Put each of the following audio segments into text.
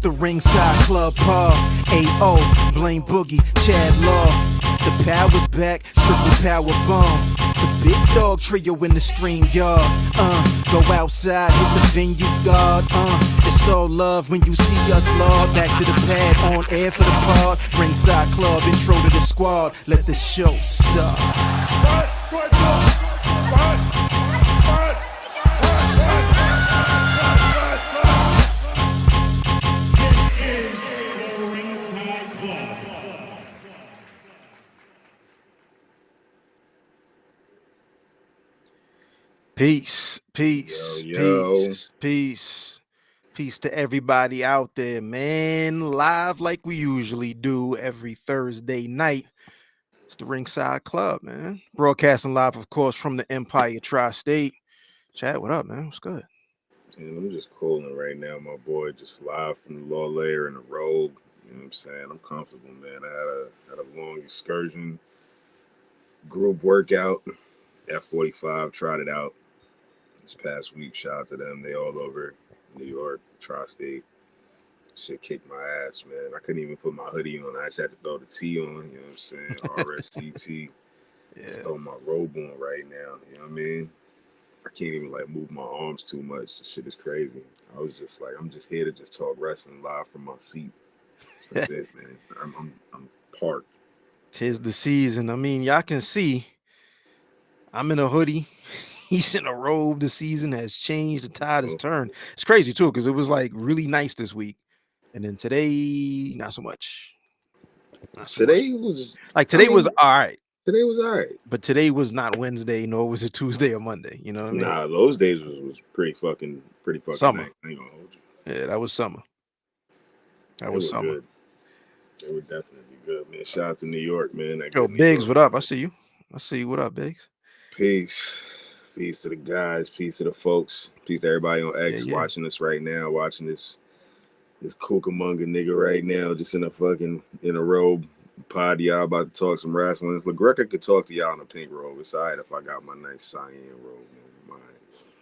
the Ringside Club Pub. A.O. Blame Boogie, Chad Law. The power's back, triple power bomb. The big dog trio in the stream yard. Go outside, hit the venue guard. It's all love when you see us, Lord. Back to the pad, on air for the pod. Ringside Club, intro to the squad. Let the show start. Peace, peace, peace to everybody out there, man. Live like we usually do every Thursday night. It's the Ringside Club, man. Broadcasting live, of course, from the Empire Tri-State. Chad, what up, man? What's good? And I'm just cooling right now, my boy. Just live from the Law Layer in the Rogue. You know what I'm saying? I'm comfortable, man. I had a long excursion, group workout, F45, tried it out this past week. Shout out to them. They all over New York, Tri-State. Shit kicked my ass, man. I couldn't even put my hoodie on. I just had to throw the tee on, you know what I'm saying? RSC tee. Yeah. Just throw my robe on right now, you know what I mean? I can't even like move my arms too much. This shit is crazy. I was just like, I'm just here to just talk wrestling live from my seat. That's it, man. I'm parked. 'Tis the season. I mean, y'all can see I'm in a hoodie. He's in a robe. The season has changed. The tide has turned. It's crazy too, because it was like really nice this week. And then today, not so much. Today was all right. Today was all right. But today was not Wednesday, nor was it Tuesday or Monday. You know what I mean? Nah, those days was pretty fucking summer. Nice. I ain't gonna hold you. Yeah, that was summer. That was summer. Good. They were definitely good, man. Shout out to New York, man. Yo, Biggs, what up? I see you. What up, Biggs? Peace. Peace to the guys. Peace to the folks. Peace to everybody on X watching us right now. Watching this Cucamonga nigga right now, just in a robe. Pod, y'all about to talk some wrestling. LaGreca could talk to y'all in a pink robe. It's all right if I got my nice cyan robe,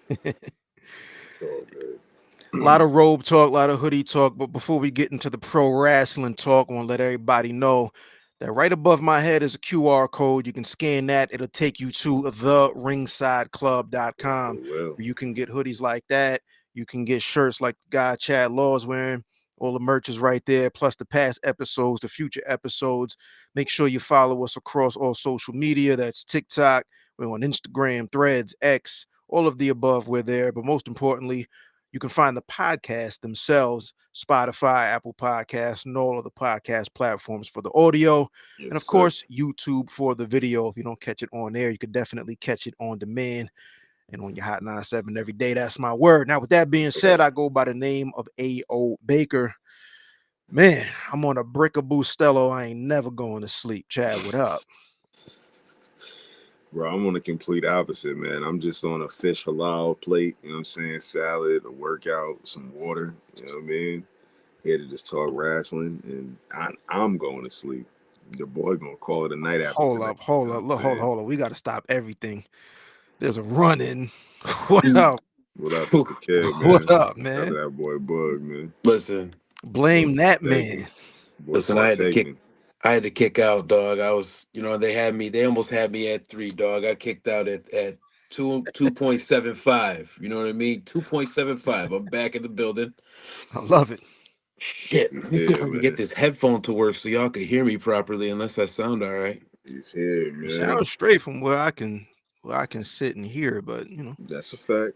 man. It's all good. A lot of robe talk, a lot of hoodie talk. But before we get into the pro wrestling talk, I want to let everybody know that right above my head is a QR code. You can scan that. It'll take you to theringsideclub.com where you can get hoodies like that. You can get shirts like the guy Chad Law is wearing. All the merch is right there, plus the past episodes, the future episodes. Make sure you follow us across all social media. That's TikTok. We're on Instagram, Threads, X, all of the above. We're there. But most importantly, you can find the podcasts themselves, Spotify, Apple Podcasts, and all of the podcast platforms for the audio. Yes, and, of course, YouTube for the video. If you don't catch it on there, you could definitely catch it on demand. And on your Hot 97 every day, that's my word. Now, with that being said, I go by the name of A.O. Baker. Man, I'm on a brick of Bustelo. I ain't never going to sleep. Chad, what up? Bro, I'm on the complete opposite, man. I'm just on a fish halal plate, you know what I'm saying? Salad, a workout, some water, you know what I mean? Here to just talk wrestling, and I'm going to sleep. Your boy going to call it a night after Hold up. Look, hold on. We got to stop everything. There's a run-in. What up? What up, Mr. Kid, man? What up, man? That boy Bug, man. Listen. Blame that man. Listen, I had to kick out, dog. I was, they almost had me at 3, dog. I kicked out at 2.75. You know what I mean? 2.75. I'm back in the building. I love it. Shit. Let me see if I can get this headphone to work so y'all can hear me properly, unless I sound all right. He's here, man. Sound straight from where I can sit and hear, but that's a fact.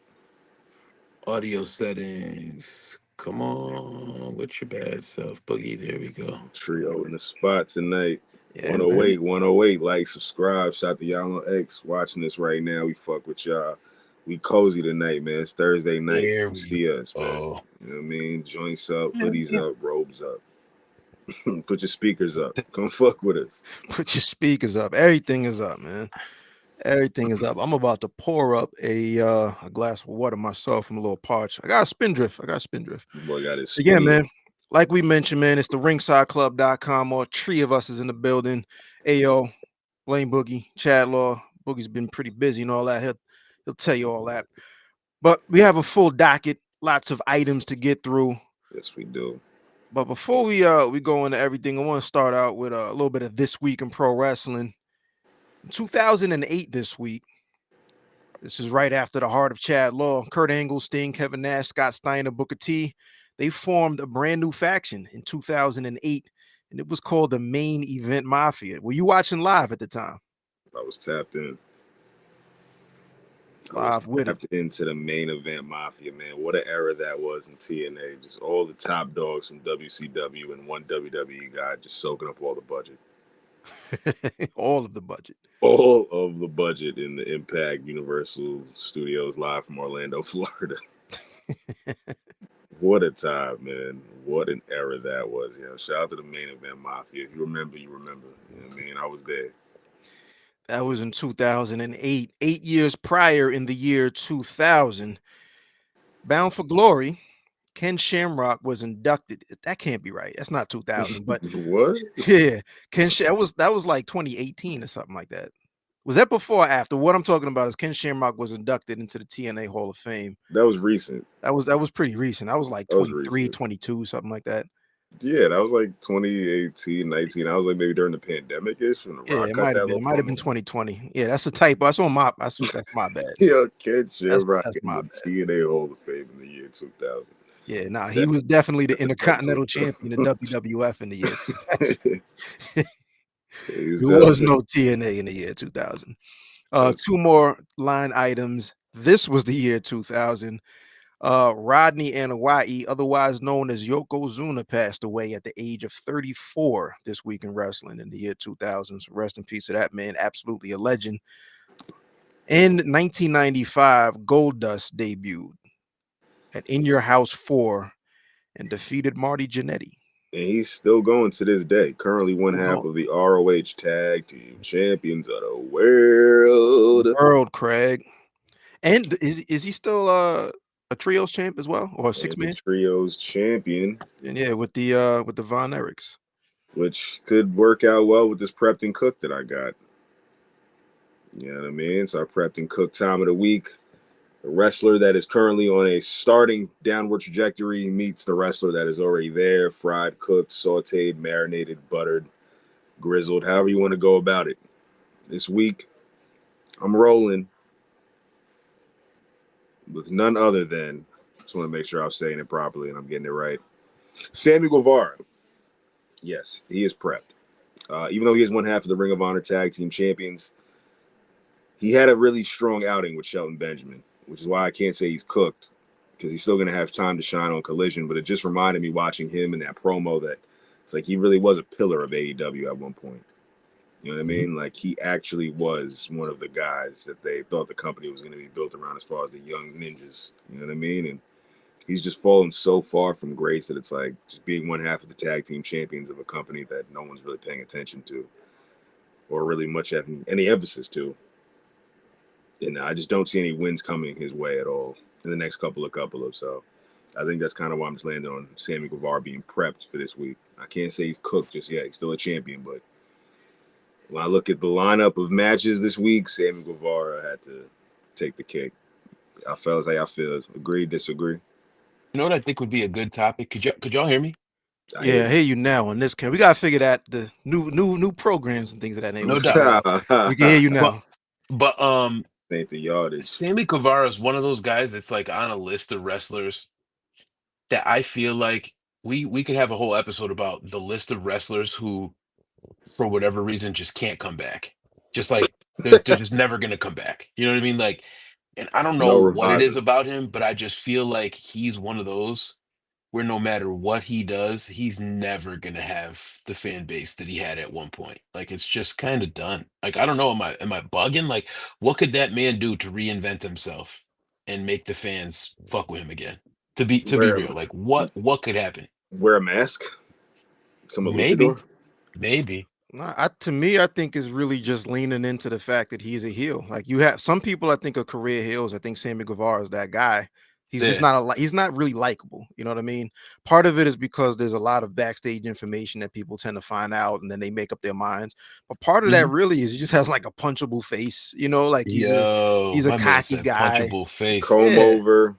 Audio settings. Come on, with your bad self, Boogie. There we go. Trio in the spot tonight. Yeah, 108. Like, subscribe. Shout out to y'all on X watching this right now. We fuck with y'all. We cozy tonight, man. It's Thursday night. See us, man. You know what I mean? Joints up, hoodies up, robes up. Put your speakers up. Come fuck with us. Put your speakers up. Everything is up, man. Everything is up. I'm about to pour up a glass of water myself. I'm a little parched. I got a spindrift. Boy got his again, man. Like we mentioned, man, it's the ringsideclub.com. All 3 of us is in the building. Ayo, Blame Boogie, Chad Law. Boogie's been pretty busy and all that. He'll tell you all that. But we have a full docket, lots of items to get through. Yes, we do. But before we go into everything, I want to start out with a little bit of this week in pro wrestling. In 2008, this week, this is right after the Heart of Chad Law, Kurt Angle, Sting, Kevin Nash, Scott Steiner, Booker T. They formed a brand new faction in 2008, and it was called the Main Event Mafia. Were you watching live at the time? I was tapped in. Live with it. Tapped into the Main Event Mafia, man. What an era that was in TNA. Just all the top dogs from WCW and one WWE guy just soaking up all the budget. All of the budget. All of the budget in the Impact Universal Studios live from Orlando, Florida. What a time, man. What an era that was. You know, shout out to the Main Event Mafia. If you remember, you remember. You know what I mean? I was there. That was in 2008. 8 years prior, in the year 2000, Bound for Glory, Ken Shamrock was inducted. That can't be right. That's not 2000, but what? Yeah, that was like 2018 or something like that. Was that before or after? What I'm talking about is Ken Shamrock was inducted into the TNA Hall of Fame. That was recent. That was pretty recent. That was like 23, 22, something like that. Yeah, that was like 2018, 19. I was like maybe during the pandemic-ish when the Yeah, Rock it cut might that have been. It little might have been 2020. Yeah, that's a typo. That's on my. That's my bad. Yeah, Ken Shamrock That's in my the bad. TNA Hall of Fame in the year 2000. Yeah, nah, he was definitely the that's a Intercontinental Champion of WWF in the year 2000. There was no TNA in the year 2000. Two more line items. This was the year 2000. Rodney Anawai, otherwise known as Yokozuna, passed away at the age of 34 this week in wrestling in the year 2000. So rest in peace to that man. Absolutely a legend. In 1995, Goldust debuted at In Your House 4 and defeated Marty Jannetty. And he's still going to this day. Currently one half of the ROH Tag Team Champions of the World. Craig. And is he still a trios champ as well, or a six-man? Trios champion. And yeah, with the Von Erichs. Which could work out well with this prepped and cooked that I got. You know what I mean? So I prepped and cooked time of the week. The wrestler that is currently on a starting downward trajectory meets the wrestler that is already there, fried, cooked, sauteed, marinated, buttered, grizzled, however you want to go about it. This week, I'm rolling with none other than, just want to make sure I'm saying it properly and I'm getting it right, Sammy Guevara. Yes, he is prepped. Even though he is one half of the Ring of Honor Tag Team Champions, he had a really strong outing with Shelton Benjamin, which is why I can't say he's cooked, because he's still going to have time to shine on Collision. But it just reminded me watching him in that promo that it's like he really was a pillar of AEW at one point. You know what I mean? Like he actually was one of the guys that they thought the company was going to be built around as far as the young ninjas. You know what I mean? And he's just fallen so far from grace that it's like just being one half of the tag team champions of a company that no one's really paying attention to or really much having any emphasis to. And I just don't see any wins coming his way at all in the next couple of. So I think that's kind of why I'm just landing on Sammy Guevara being prepped for this week. I can't say he's cooked just yet. He's still a champion, but when I look at the lineup of matches this week, Sammy Guevara had to take the cake. I felt like I feel. Agree, disagree? You know what I think would be a good topic? Could y'all hear me? I hear you now on this. We gotta figure that the new programs and things of that nature. No doubt. We can hear you now. But ain't the yardage. Sammy Guevara is one of those guys that's like on a list of wrestlers that I feel like we could have a whole episode about the list of wrestlers who, for whatever reason, just can't come back. Just like they're just never gonna come back. You know what I mean? Like, and I don't know what it is about him, but I just feel like he's one of those where no matter what he does, he's never gonna have the fan base that he had at one point. Like it's just kind of done. Like I don't know, am I bugging? Like what could that man do to reinvent himself and make the fans fuck with him again? To be real, like what could happen? Wear a mask. Come a luchador? Maybe. To me, I think is really just leaning into the fact that he's a heel. Like you have some people, I think, are career heels. I think Sammy Guevara is that guy. He's just he's not really likable. You know what I mean? Part of it is because there's a lot of backstage information that people tend to find out and then they make up their minds. But part of that really is he just has like a punchable face, you know, like he's a cocky guy. Punchable face. Comb over.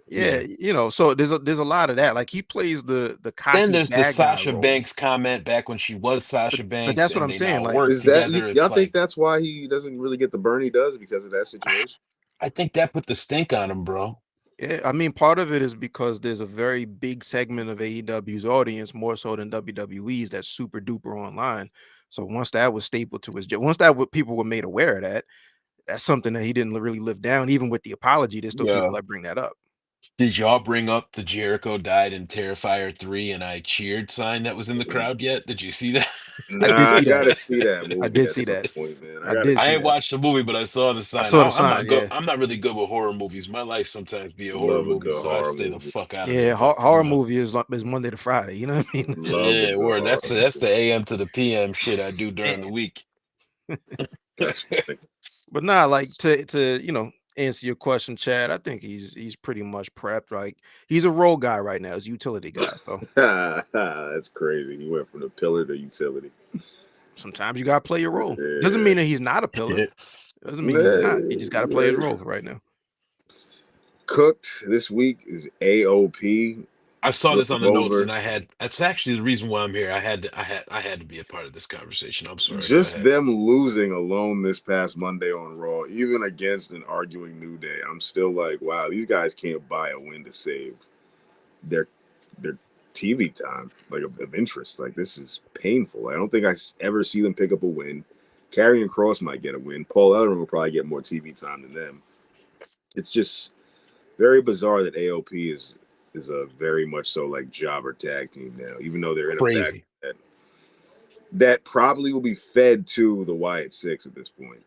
Yeah, so there's a lot of that. Like he plays the Then cocky there's the bad guy Sasha role. Banks comment back when she was Sasha But Banks that's what and I'm they saying. now Like, work Is that together. y'all It's think like that's why he doesn't really get the burn he does because of that situation? I think that put the stink on him, bro. yeah, I mean, part of it is because there's a very big segment of AEW's audience, more so than WWE's, that's super duper online. So once that was stapled to once people were made aware of that, that's something that he didn't really live down. Even with the apology, there's still people Yeah. that bring that up. Did y'all bring up the Jericho died in Terrifier 3 and I cheered sign that was in the crowd yet? Did you see that? I did Nah, I see that. gotta see that I movie did at see some that. point, man. I I gotta did I see see ain't that. that. watched the movie, but I saw the I sign. saw the I'm not sign. good. Yeah, I'm not really good with horror movies. My life sometimes be a horror Love a movie, good so I horror stay the movie. fuck out of yeah. it. But Horror movie is Monday to Friday. You know what I mean? Love a yeah, good word. horror That's the movie. AM to the PM shit I do during the Man. week. That's funny. But nah, like to answer your question, Chad. I think he's pretty much prepped. Like he's a role guy right now, he's a utility guy. So That's crazy. He went from the pillar to utility. sometimes you gotta play your role. Doesn't Yeah. mean that he's not a pillar. Yeah. It doesn't mean he's not. He just gotta play his Yeah. role for right now. Cooked this week is AOP I saw this flipping on the notes, and over. that's actually the reason why I'm here. I had to be a part of this conversation. I'm sorry. Go Just ahead. them losing alone this past Monday on Raw, even against an arguing New Day, I'm still like, wow, these guys can't buy a win to save their their TV time, like of interest. Like this is painful. I don't think ever see them pick up a win. Karrion Cross might get a win. Paul Ellering will probably get more TV time than them. It's just very bizarre that AOP is a very much so like jobber tag team now, even though they're in a fact Crazy. that probably will be fed to the Wyatt Six at this point.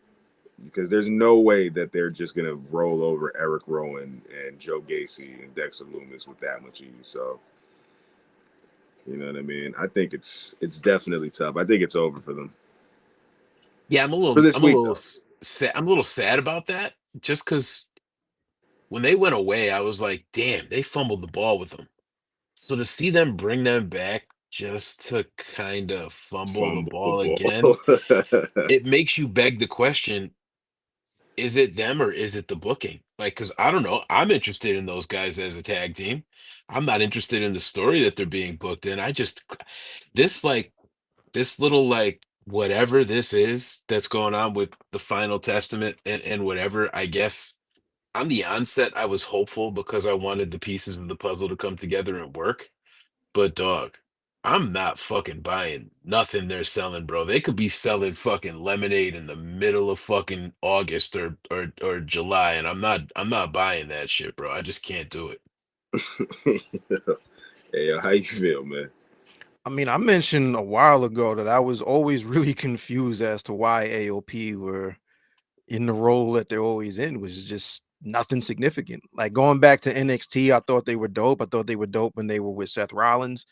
Because there's no way that they're just gonna roll over Eric Rowan and Joe Gacy and Dexter Loomis with that much ease. So you know what I mean? I think it's definitely tough. I think it's over for them. Yeah, For this I'm a week little though. sad. I'm a little sad about that, just because when they went away, I was like, damn, they fumbled the ball with them. So to see them bring them back just to kind of fumble the Fumble the ball again, ball. it makes you beg the question, is it them or is it the booking? Like, because I don't know. I'm interested in those guys as a tag team. I'm not interested in the story that they're being booked in. This like this little like whatever this is that's going on with the Final Testament and whatever, I guess on the onset I was hopeful because I wanted the pieces of the puzzle to come together and work. But dog, I'm not fucking buying nothing they're selling, bro. They could be selling fucking lemonade in the middle of fucking August or July, and I'm not buying that shit, bro. I just can't do it. Hey, how you feel, man? I mean, I mentioned a while ago that I was always really confused as to why AOP were in the role that they're always in, which is just nothing significant. Like going back to NXT, I thought they were dope. I thought they were dope when they were with Seth Rollins.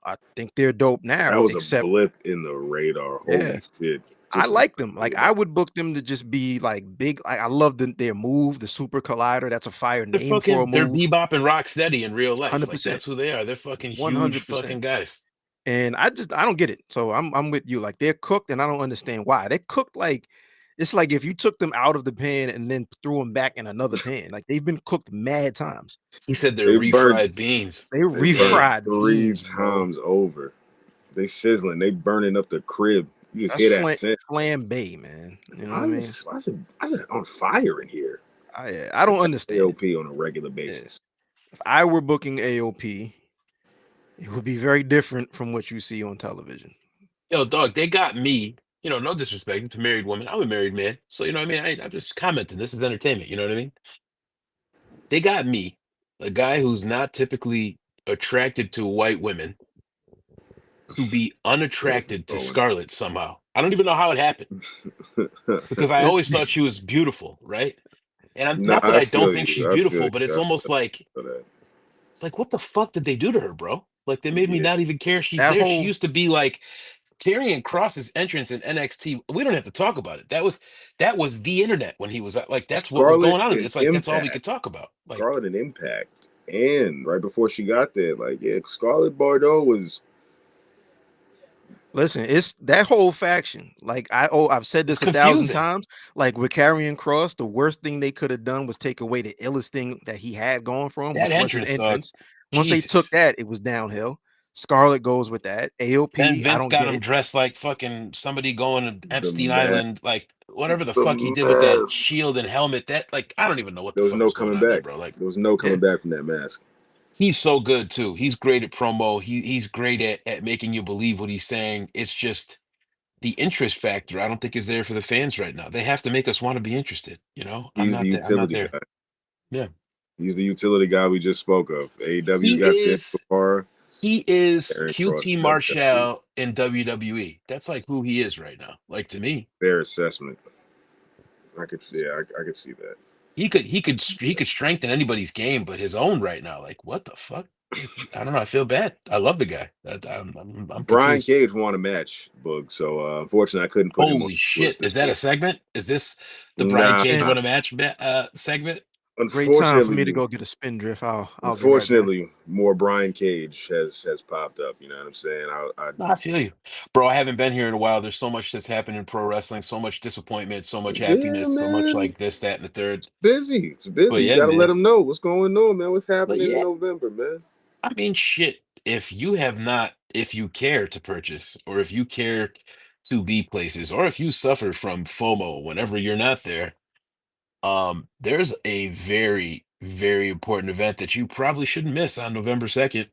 I think they're dope That now, was a except blip in the radar. yeah, Holy shit. I Just like them. Like I radar. would book them to just be like big. I love their move, the Super Collider. That's a fire name for a They're move. Bebop and Rocksteady in real life. Like 100%, that's who they are. They're fucking huge 100%. fucking guys. And I don't get it. So I'm with you. Like they're cooked, and I don't understand why. They're cooked like it's like if you took them out of the pan and then threw them back in another pan. Like they've been cooked mad times. He said they're They burnt refried beans. They they burnt refried three beans, bro. times over. They sizzling. They burning up the crib. You just That's hear that scent. flambe, man. You know what I mean? Why is it on fire in here? I don't understand it. AOP on a regular Yeah. basis. If I were booking AOP, it would be very different from what you see on television. Yo, dog, they got me. You know, no disrespect. It's a married woman. I'm a married man. So, you know what I mean? I'm just commenting. This is entertainment. You know what I mean? They got me, a guy who's not typically attracted to white women, to be This is unattracted to going. Scarlett somehow. I don't even know how it happened because I This always thought she was beautiful, right? And I'm Nah, not that I I don't feel think you. she's I feel beautiful, but you. it's almost like Feel that. it's like what the fuck did they do to her, bro? Like they made me Yeah. not even care she's that there. She whole used to be like Karrion Cross's entrance in NXT. We don't have to talk about it. That was the internet when he was like that's what was Scarlet going on. and It's like that's all we Impact. could talk about. Like Scarlet and Impact. And right before she got there, like, yeah, Scarlet Bordeaux was Listen, it's that whole faction. Like I've said It's this 1,000 confusing. times. Like with Karrion Cross, the worst thing they could have done was take away the illest thing that he had going for him, That which was his entrance, dog. entrance. Once they took Jesus. that, it was downhill. Scarlett goes with that. Then AOP, I Vince don't got get him it. dressed like fucking somebody going to The Epstein mask, Island, like whatever the the fuck he did with that mask. shield and helmet. That like I don't even know what the There was fuck no was going coming on there, back. bro. Like There was no Yeah. coming back from that mask. he's so good too. He's great at promo. He's great at making you believe what he's saying. It's just the interest factor. I don't think is there for the fans right now. They have to make us want to be interested. I'm He's the not there. I'm not utility there. guy. Yeah, He's the utility guy we just spoke of. AEW's he got Sammy is. Guevara. He is Aaron Cross QT is WWE. Marshall in WWE. That's like who he is right now. Like to me, Fair assessment. I could see that. he could strengthen anybody's game, but his own right now. Like what the fuck? Like, I don't know. I feel bad. I love the guy. I'm Brian confused. Cage won a match, Boog. So unfortunately, I couldn't put him on Holy the list shit! Is this that a week. segment? Is this the Brian Nah, Cage Shin, won a match segment? great time for me to unfortunately, go get a spin drift. I'll be right back. unfortunately, more Brian Cage has popped up. You know what I'm saying? No, I feel you, bro. I haven't been here in a while. There's so much that's happened in pro wrestling. So much disappointment. So much Yeah, happiness. So much man. like this, that, and the third. It's busy. It's busy. But You yeah, got to let man. them know what's going on, man. What's But happening in yeah, November, man. I mean, shit. If you care to purchase, or if you care to be places, or if you suffer from FOMO whenever you're not there, there's a very, very important event that you probably shouldn't miss on November 2nd.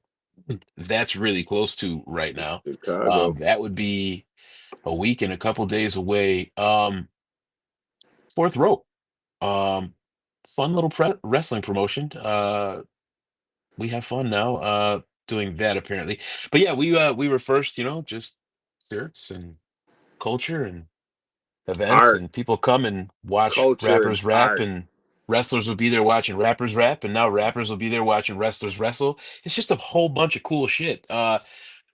That's really close to right now. Chicago. That would be a week and a couple days away. Fourth rope. Um, Fun little wrestling promotion. We have fun now doing that apparently. But yeah, we were first, just shirts and culture and events, Art, and people come and watch culture, and rappers rap, art. and wrestlers will be there watching rappers rap, and now rappers will be there watching wrestlers wrestle. It's just a whole bunch of cool shit.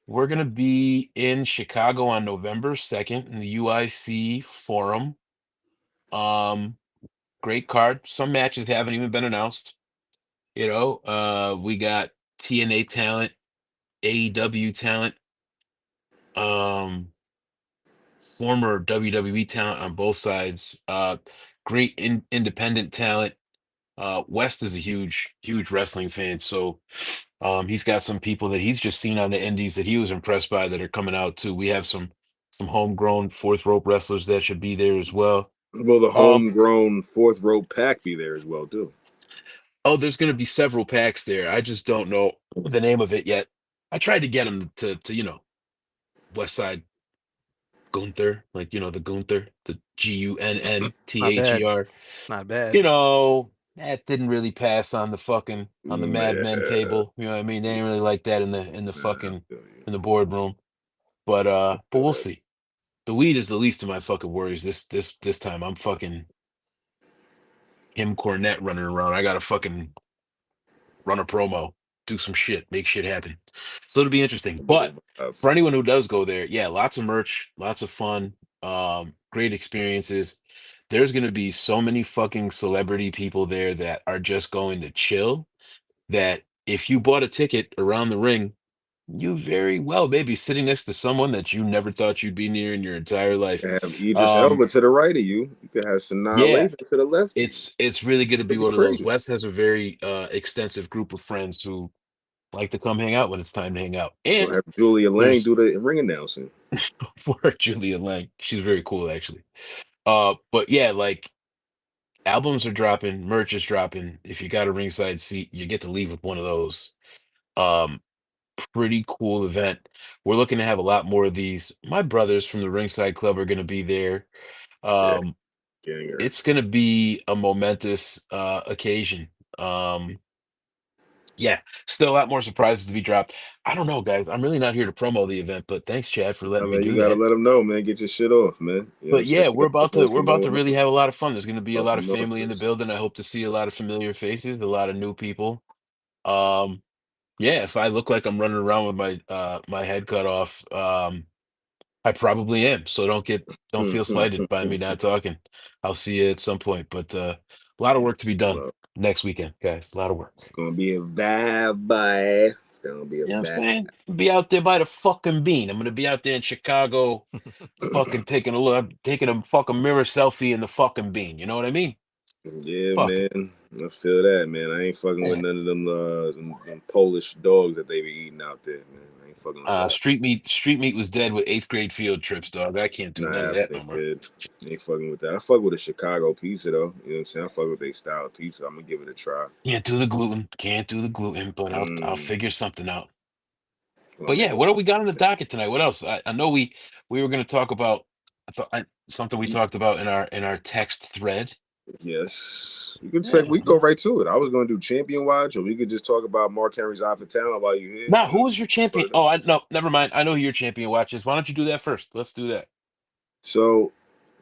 We're gonna be in Chicago on November 2nd in the UIC Forum. Um, Great card. Some matches haven't even been announced. We got TNA talent, AEW talent, um, former WWE talent on both sides. Great independent talent. West is a huge, huge wrestling fan, so he's got some people that he's just seen on the indies that he was impressed by that are coming out too. We have some homegrown fourth rope wrestlers that should be there as well. Will the Um, homegrown fourth rope pack be there as well too? oh, there's going to be several packs there. I just don't know the name of it yet. I tried to get him to West Side Gunther, like the Gunther, the Not bad. Gunther. Not bad. That didn't really pass on the Mad Men Yeah, table. You know what I mean? They ain't really like that in the I fucking feel you. in the boardroom. But Feel we'll that. see. The weed is the least of my fucking worries this time. I'm fucking him Cornette running around. I gotta fucking run a promo, do some shit, make shit happen. So it'll be interesting. A bit But of a vibe. for anyone who does go there, yeah, lots of merch, lots of fun, great experiences. There's gonna be so many fucking celebrity people there that are just going to chill. That if you bought a ticket around the ring, you very well may be sitting next to someone that you never thought you'd be near in your entire life. You have Idris Um, Elba to the right of you. You could have Sanaa yeah, Lathan to the left of you. it's really going to be It'd be one of those. crazy. Wes has a very extensive group of friends who like to come hang out when it's time to hang out. We'll And have Julia Lang there's do the ring announcing. for Julia Lang. She's very cool actually. But yeah, like albums are dropping, merch is dropping. If you got a ringside seat, you get to leave with one of those. Um, Pretty cool event. We're looking to have a lot more of these. My brothers from the Ringside Club are going to be there. Yeah, Um, getting her. it's going to be a momentous occasion. Um, Yeah, still a lot more surprises to be dropped. I don't know, guys. I'm really not here to promo the event, but thanks, Chad, for I letting me mean, you do gotta that. let them know, man. Get your shit off, man. You know what I'm But saying? yeah, You gotta let those we're from about to know. really have a lot of fun. There's going to be a Love lot of from family in the Northers. building. I hope to see a lot of familiar faces, a lot of new people. Um, yeah, if I look like I'm running around with my head cut off, I probably am. So don't feel slighted by me not talking. I'll see you at some point, but A lot of work to be done Well, next weekend, guys. A lot of work. gonna be a vibe, boy. It's gonna be a You know what I'm vibe. saying? Be out there by the fucking bean. I'm gonna be out there in Chicago, fucking taking a look. I'm taking a fucking mirror selfie in the fucking bean. You know what I mean? Yeah, Fuck it. man. I feel that, man. I ain't fucking with Yeah. none of them Polish dogs that they be eating out there, man. I ain't fucking with that. Street meat was dead with 8th grade field trips, dog. I can't do none Nah, of after that they no more. did. Ain't fucking with that. I fuck with a Chicago pizza though. You know what I'm saying? I fuck with their style of pizza. I'm gonna give it a try. Can't do the gluten. Can't do the gluten, but I'll Mm. figure something out. Gonna But make yeah, a what do we got on the docket tonight? What else? I know we were going to talk about something we talked about in our text thread. yes. We could say Yeah. we go right to it. I was gonna do champion watch, or we could just talk about Mark Henry's eye for talent while you here. Now, You know, who was your champion? Oh, no, never mind. I know who your champion watch is. Why don't you do that first? Let's do that. so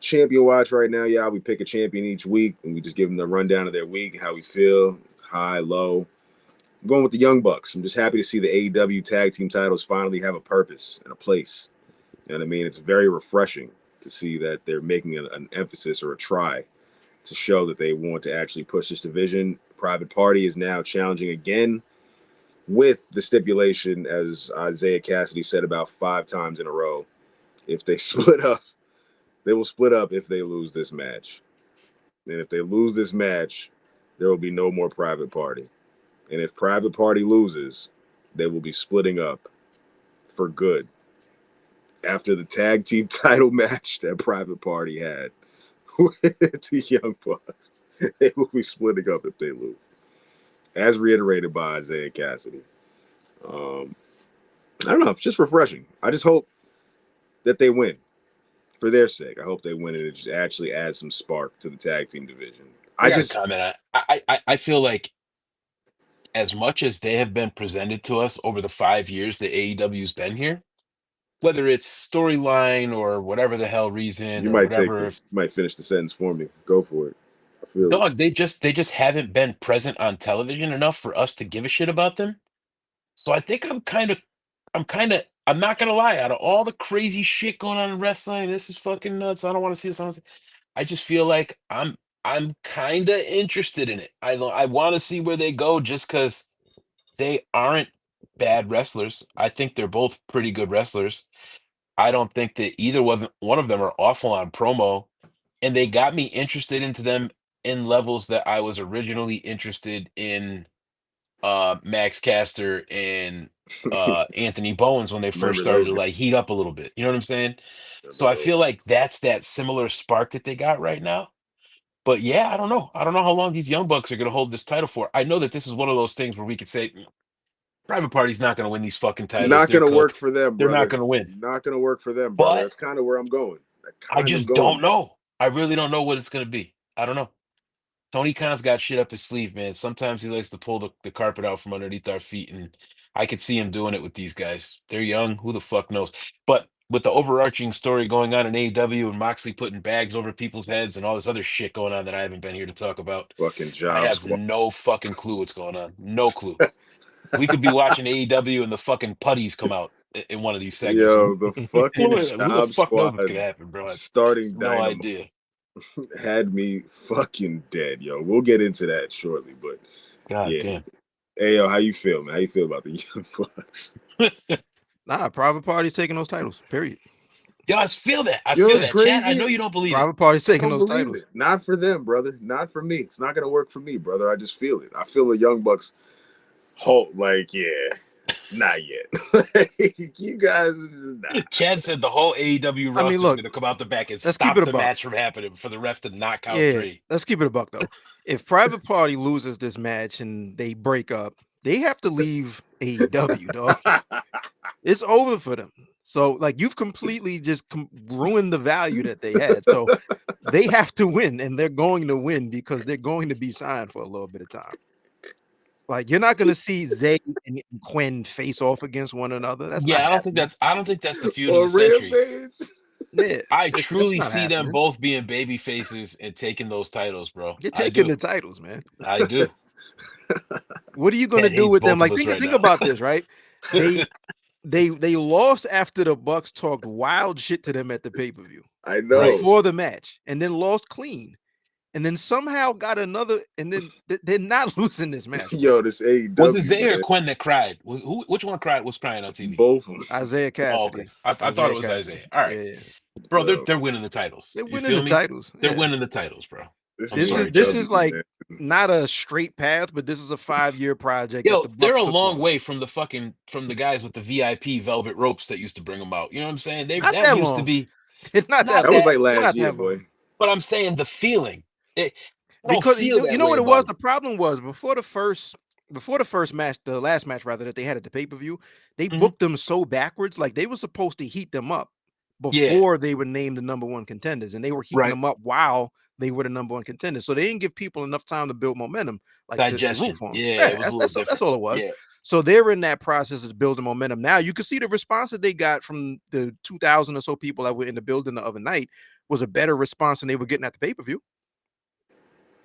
champion watch right now, yeah. We pick a champion each week, and we just give them the rundown of their week, how we feel, high, low. I'm going with the Young Bucks. I'm just happy to see the AEW tag team titles finally have a purpose and a place. You know what I mean? It's very refreshing to see that they're making an emphasis or a try to show that they want to actually push this division. Private Party is now challenging again with the stipulation, as Isaiah Cassidy said about 5 times in a row, if they split up, they will split up if they lose this match. And if they lose this match, there will be no more Private Party. And if Private Party loses, they will be splitting up for good. After the tag team title match that Private Party had with the Young Bucks, they will be splitting up if they lose, as reiterated by Isaiah Cassidy. Um, I don't know. It's just refreshing. I just hope that they win for their sake. I hope they win and it just actually adds some spark to the tag team division. I got to comment on it. I feel like as much as they have been presented to us over the 5 years that AEW's been here, whether it's storyline or whatever the hell reason You or might take whatever, the, you might finish the sentence for me. Go for it. I feel it. dog, they just haven't been present on television enough for us to give a shit about them. So I think I'm not gonna lie, out of all the crazy shit going on in wrestling, this is fucking nuts. I don't want to see this. I just feel like I'm kind of interested in it. I want to see where they go just because they aren't bad wrestlers. I think they're both pretty good wrestlers. I don't think that either one of them are awful on promo, and they got me interested into them in levels that I was originally interested in Max Caster and Anthony Bowens when they first Remember started those to guys. like heat up a little bit. You know what I'm saying? So Remember I those. feel like that's that similar spark that they got right now. But yeah, I don't know. I don't know how long these young bucks are going to hold this title for. I know that this is one of those things where we could say Private Party's not going to win these fucking titles. Not They're gonna work cooked. for them, They're not brother. going to win. Not gonna work for them, brother. But That's kind of where I'm going. That I kind of just going don't there. know. I really don't know what it's going to be. I don't know. Tony Khan's got shit up his sleeve, man. Sometimes he likes to pull the carpet out from underneath our feet, and I could see him doing it with these guys. They're young. Who the fuck knows? But with the overarching story going on in AEW and Moxley putting bags over people's heads and all this other shit going on that I haven't been here to talk about, Fucking I job have squad. no fucking clue what's going on. No clue. We could be watching AEW and the fucking putties come out in one of these segments. Yo, the fucking Who the job fuck knows what's squad gonna happen, bro? I have starting no dynamite idea. had me fucking dead, yo. We'll get into that shortly, but God yeah. damn. Hey, yo, how you feel, man? How you feel about the Young Bucks? Nah, Private Party's taking those titles. Period. Yo, I feel that. I You know feel what's that. Chad, I know crazy? you don't believe it. Private Party's I taking don't those believe titles. it. Not for them, brother. Not for me. It's not gonna work for me, brother. I just feel it. I feel the Young Bucks hold like, yeah, not yet. You guys, nah. Chad said the whole AEW I mean, roster is look, going to come out the back and let's keep stop it a the buck. match from happening for the ref to not count Yeah, three. let's keep it a buck though. If Private Party loses this match and they break up, they have to leave AEW, dog. It's over for them. So, like, you've completely just ruined the value that they had. So, they have to win, and they're going to win because they're going to be signed for a little bit of time. Like, you're not going to see Zay and Quinn face off against one another. That's not Yeah, happening. I don't think that's the feud of Or the century. Rampage. Yeah, I that's truly not see them happening. both being baby faces and taking those titles, bro. You're I taking do. the titles, man. I do. What are you going to Chad do hates with them? both of Like, us right think now. about this, right? They they lost after the Bucks talked wild shit to them at the pay-per-view I know. Right. before the match, and then lost clean. and then somehow got another, and then they're not losing this match, bro. Yo, this Was AEW, it Zay or man. Quinn that cried? Which one cried? Was crying on TV? Both of them. Isaiah Oh, Cassidy. okay. I thought it was Isaiah. All right, Yeah, bro. Yo, They're winning the titles. they're You winning feel the me? titles. They're Yeah. winning the titles, bro. this I'm is sorry, This Joe. is like man. not a straight path, but this is a 5-year project that Yo, the they're Bucks a took long on. way from the guys with the VIP velvet ropes that used to bring them out. You know what I'm saying? Not That that used to long. be It's not not that That was long. like last Not year, that long. boy. but I'm saying the feeling. I don't Because feel that you know way what it about was. them. The problem was before the first match, the last match rather that they had at the pay per view, they Mhm. booked them so backwards. Like they were supposed to heat them up Yeah, before they were named the number one contenders, and they were heating right. them up while they were the number one contenders. So they didn't give people enough time to build momentum, like to root Digestion. for them. Yeah, it Yeah, was a little that's different. all it was. Yeah. So they're in that process of building momentum. Now you can see the response that they got from the 2,000 or so people that were in the building the other night was a better response than they were getting at the pay per view.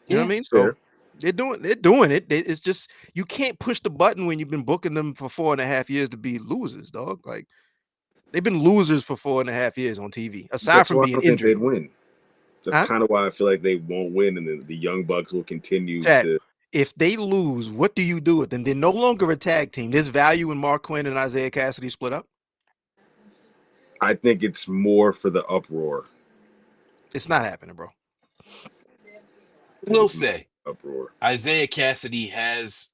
You know what I mean? So Fair. they're doing it. It's just you can't push the button when you've been booking them for 4.5 years to be losers, dog. Like they've been losers for 4.5 years on TV, aside That's from why I being don't think injured. they'd win. That's Huh? kind of why I feel like they won't win, and the Young Bucks will continue Chat. to. If they lose, what do you do with them? They're no longer a tag team. There's value in Mark Quinn and Isaiah Cassidy split up. I think it's more for the uproar. It's not happening, bro. We'll It's more say uproar. Isaiah Cassidy has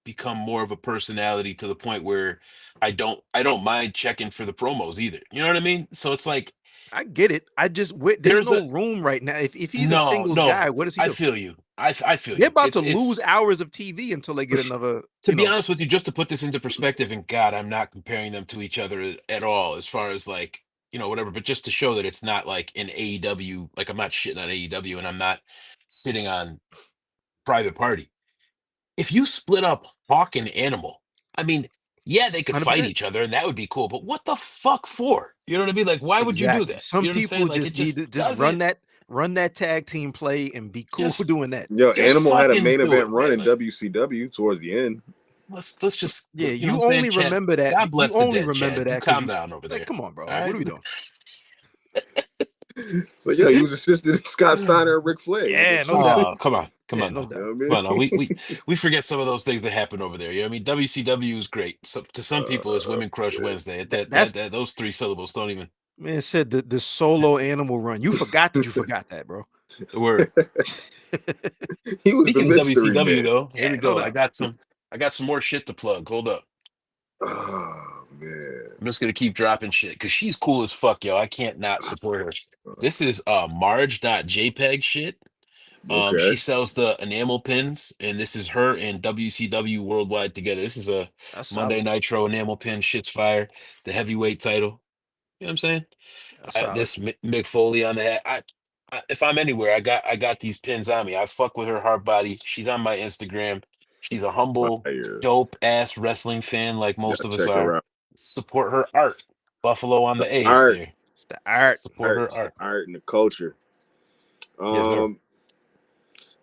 become more of a personality to the point where I don't mind checking for the promos either. You know what I mean? So it's like I get it. There's there's a no room right now. If he's a no, singles no. guy, what does he I do? feel you. I feel They're you. about to lose It's hours of TV until they get another. to be honest with you, just to put this into perspective, and God, I'm not comparing them to each other at all as far as like, whatever, but just to show that it's not like an AEW, like I'm not shitting on AEW and I'm not sitting on Private Party. If you split up Hawk and Animal, I mean, yeah, they could fight 100%. each other and that would be cool, but what the fuck for? You know what I mean? Like, why would you do Exactly. that? Some You know what I'm saying? people Like, just it need just to just doesn't run that tag team play and be cool just doing that. Yo, just Animal had a fucking main do event it, run man. in Like, WCW towards the end. let's just, Yeah, you know you what I'm saying, only Chad? remember that. God You bless the only dead, remember Chad. You that because calm you down over like, there. come on, bro. All Like, what right. are we doing? So yeah, he was assisted Scott Steiner and Ric Flair. Yeah, no What you doubt. think? Oh, come on. Come Yeah, on no now. You know doubt. what I Come on now. mean? We forget some of those things that happen over there. You know what I mean? WCW is great. So to some people, it's Women Crush Yeah. Wednesday. That's Those three syllables don't even man said the solo Animal run. You forgot that you forgot that, bro. word. He was the Speaking of mystery WCW man. though, here Yeah, we no go. doubt. I got some more shit to plug. Hold up. Oh man. I'm just gonna keep dropping shit because she's cool as fuck, yo. I can't not support her. This is Marge.jpg shit. She Okay. sells the enamel pins, and this is her and WCW Worldwide together. This is a That's Monday solid. Nitro enamel pin. Shit's fire. The heavyweight title. You know what I'm saying? That's solid. This Mick Foley on the head. If I'm anywhere, I got these pins on me. I fuck with her hard body. She's on my Instagram. She's a humble, Fire. dope ass wrestling fan, like most Gotta of us check her are. out. Support her art. Buffalo on The the A's art, there. It's the art. Support her the art. art and the culture. Yes, sir.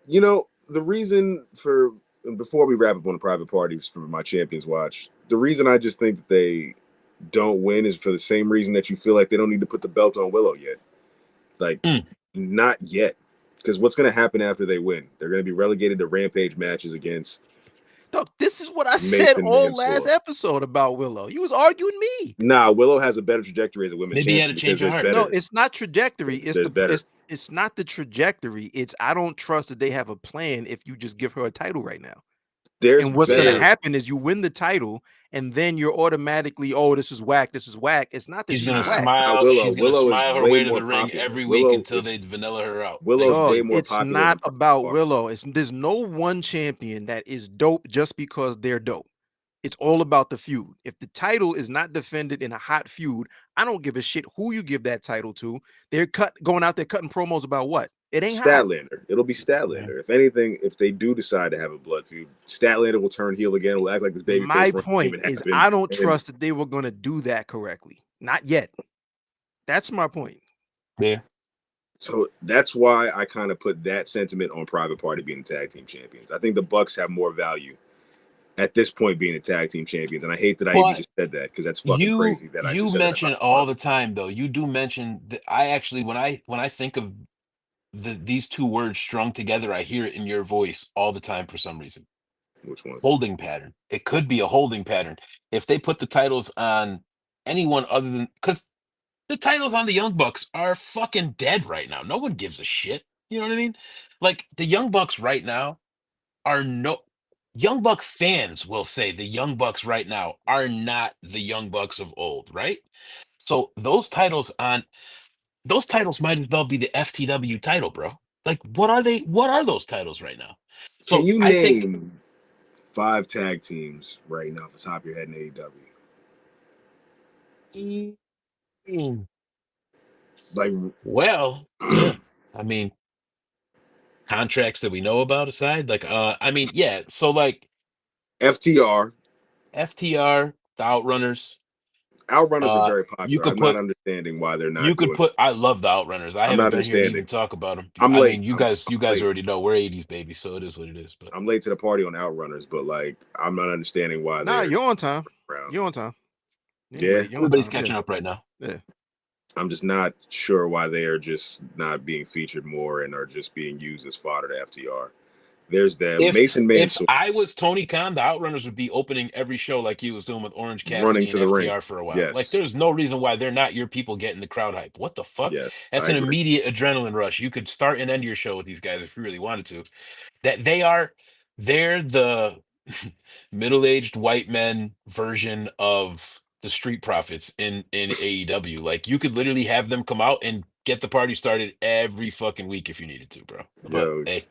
You know, the reason for before we wrap up on the private parties for my Champions Watch, the reason I just think that they don't win is for the same reason that you feel like they don't need to put the belt on Willow yet. Like, not yet. Because what's going to happen after they win? They're going to be relegated to Rampage matches against. Look, this is what I said Nathan all Mansoor. last episode about Willow. You was arguing me. Nah, Willow has a better trajectory as a women's Maybe you had champion to change because your there's heart. better. No, it's not trajectory. It's There's better. it's not the trajectory. It's I don't trust that they have a plan if you just give her a title right now. There's And what's better. going to happen is you win the title, and then you're automatically, oh, this is whack. This is whack. It's not that She's she's gonna whack. smile. Willow. She's gonna Willow is smile her way way to more the ring popular. every Willow week until is- they vanilla her out. Willow's Dog, way more it's popular. not than about Parker. Willow. There's no one champion that is dope just because they're dope. It's all about the feud. If the title is not defended in a hot feud, I don't give a shit who you give that title to. They're going out there cutting promos about what? It ain't hot. Statlander. It'll be Statlander. If anything, if they do decide to have a blood feud, Statlander will turn heel again. Will act like this baby. My point is, I don't trust that they were going to do that correctly. Not yet. That's my point. Yeah. So that's why I kind of put that sentiment on Private Party being the tag team champions. I think the Bucks have more value at this point being the tag team champions, and I hate that I even just said that because that's fucking crazy. That I just said mention all the time though. You do mention that I actually when I think of these two words strung together. I hear it in your voice all the time for some reason. Which one? Holding pattern. It could be a holding pattern. If they put the titles on anyone other than, because the titles on the Young Bucks are fucking dead right now. No one gives a shit. You know what I mean? Like the Young Bucks right now are no Young Buck fans will say the Young Bucks right now are not the Young Bucks of old, right? So those titles might as well be the FTW title, bro. Like what are they? What are those titles right now? Can So you I think name 5 tag teams right now off the top of your head in AEW? mm, Like well, yeah. I mean, contracts that we know about aside, like I mean, yeah, so like FTR, FTR, the Outrunners, Outrunners are very you popular. could I'm not put understanding why they're you not could doing. put I love the Outrunners. I I'm not haven't been here to even understanding. talk about them. I'm I late. mean, I'm you guys late. already know we're 80s babies, so it is what it is, but I'm late to the party on Outrunners, but like I'm not understanding why Nah, they're you're on time. around. You're on time. You ain't Yeah, late. You're on everybody's time. Yeah. catching up right now. Yeah. I'm just not sure why they are just not being featured more and are just being used as fodder to FTR. There's them. Mason If Mansoor I was Tony Khan, the Outrunners would be opening every show like he was doing with Orange running Cassidy to and the ring. FTR for a while. Like Yes. there's no reason why they're not your people getting the crowd hype. What the fuck? Yes, That's I an agree. immediate adrenaline rush. You could start and end your show with these guys if you really wanted to. That they're the middle-aged white men version of the Street Profits in AEW. Like you could literally have them come out and get the party started every fucking week if you needed to, bro. But Yo, hey,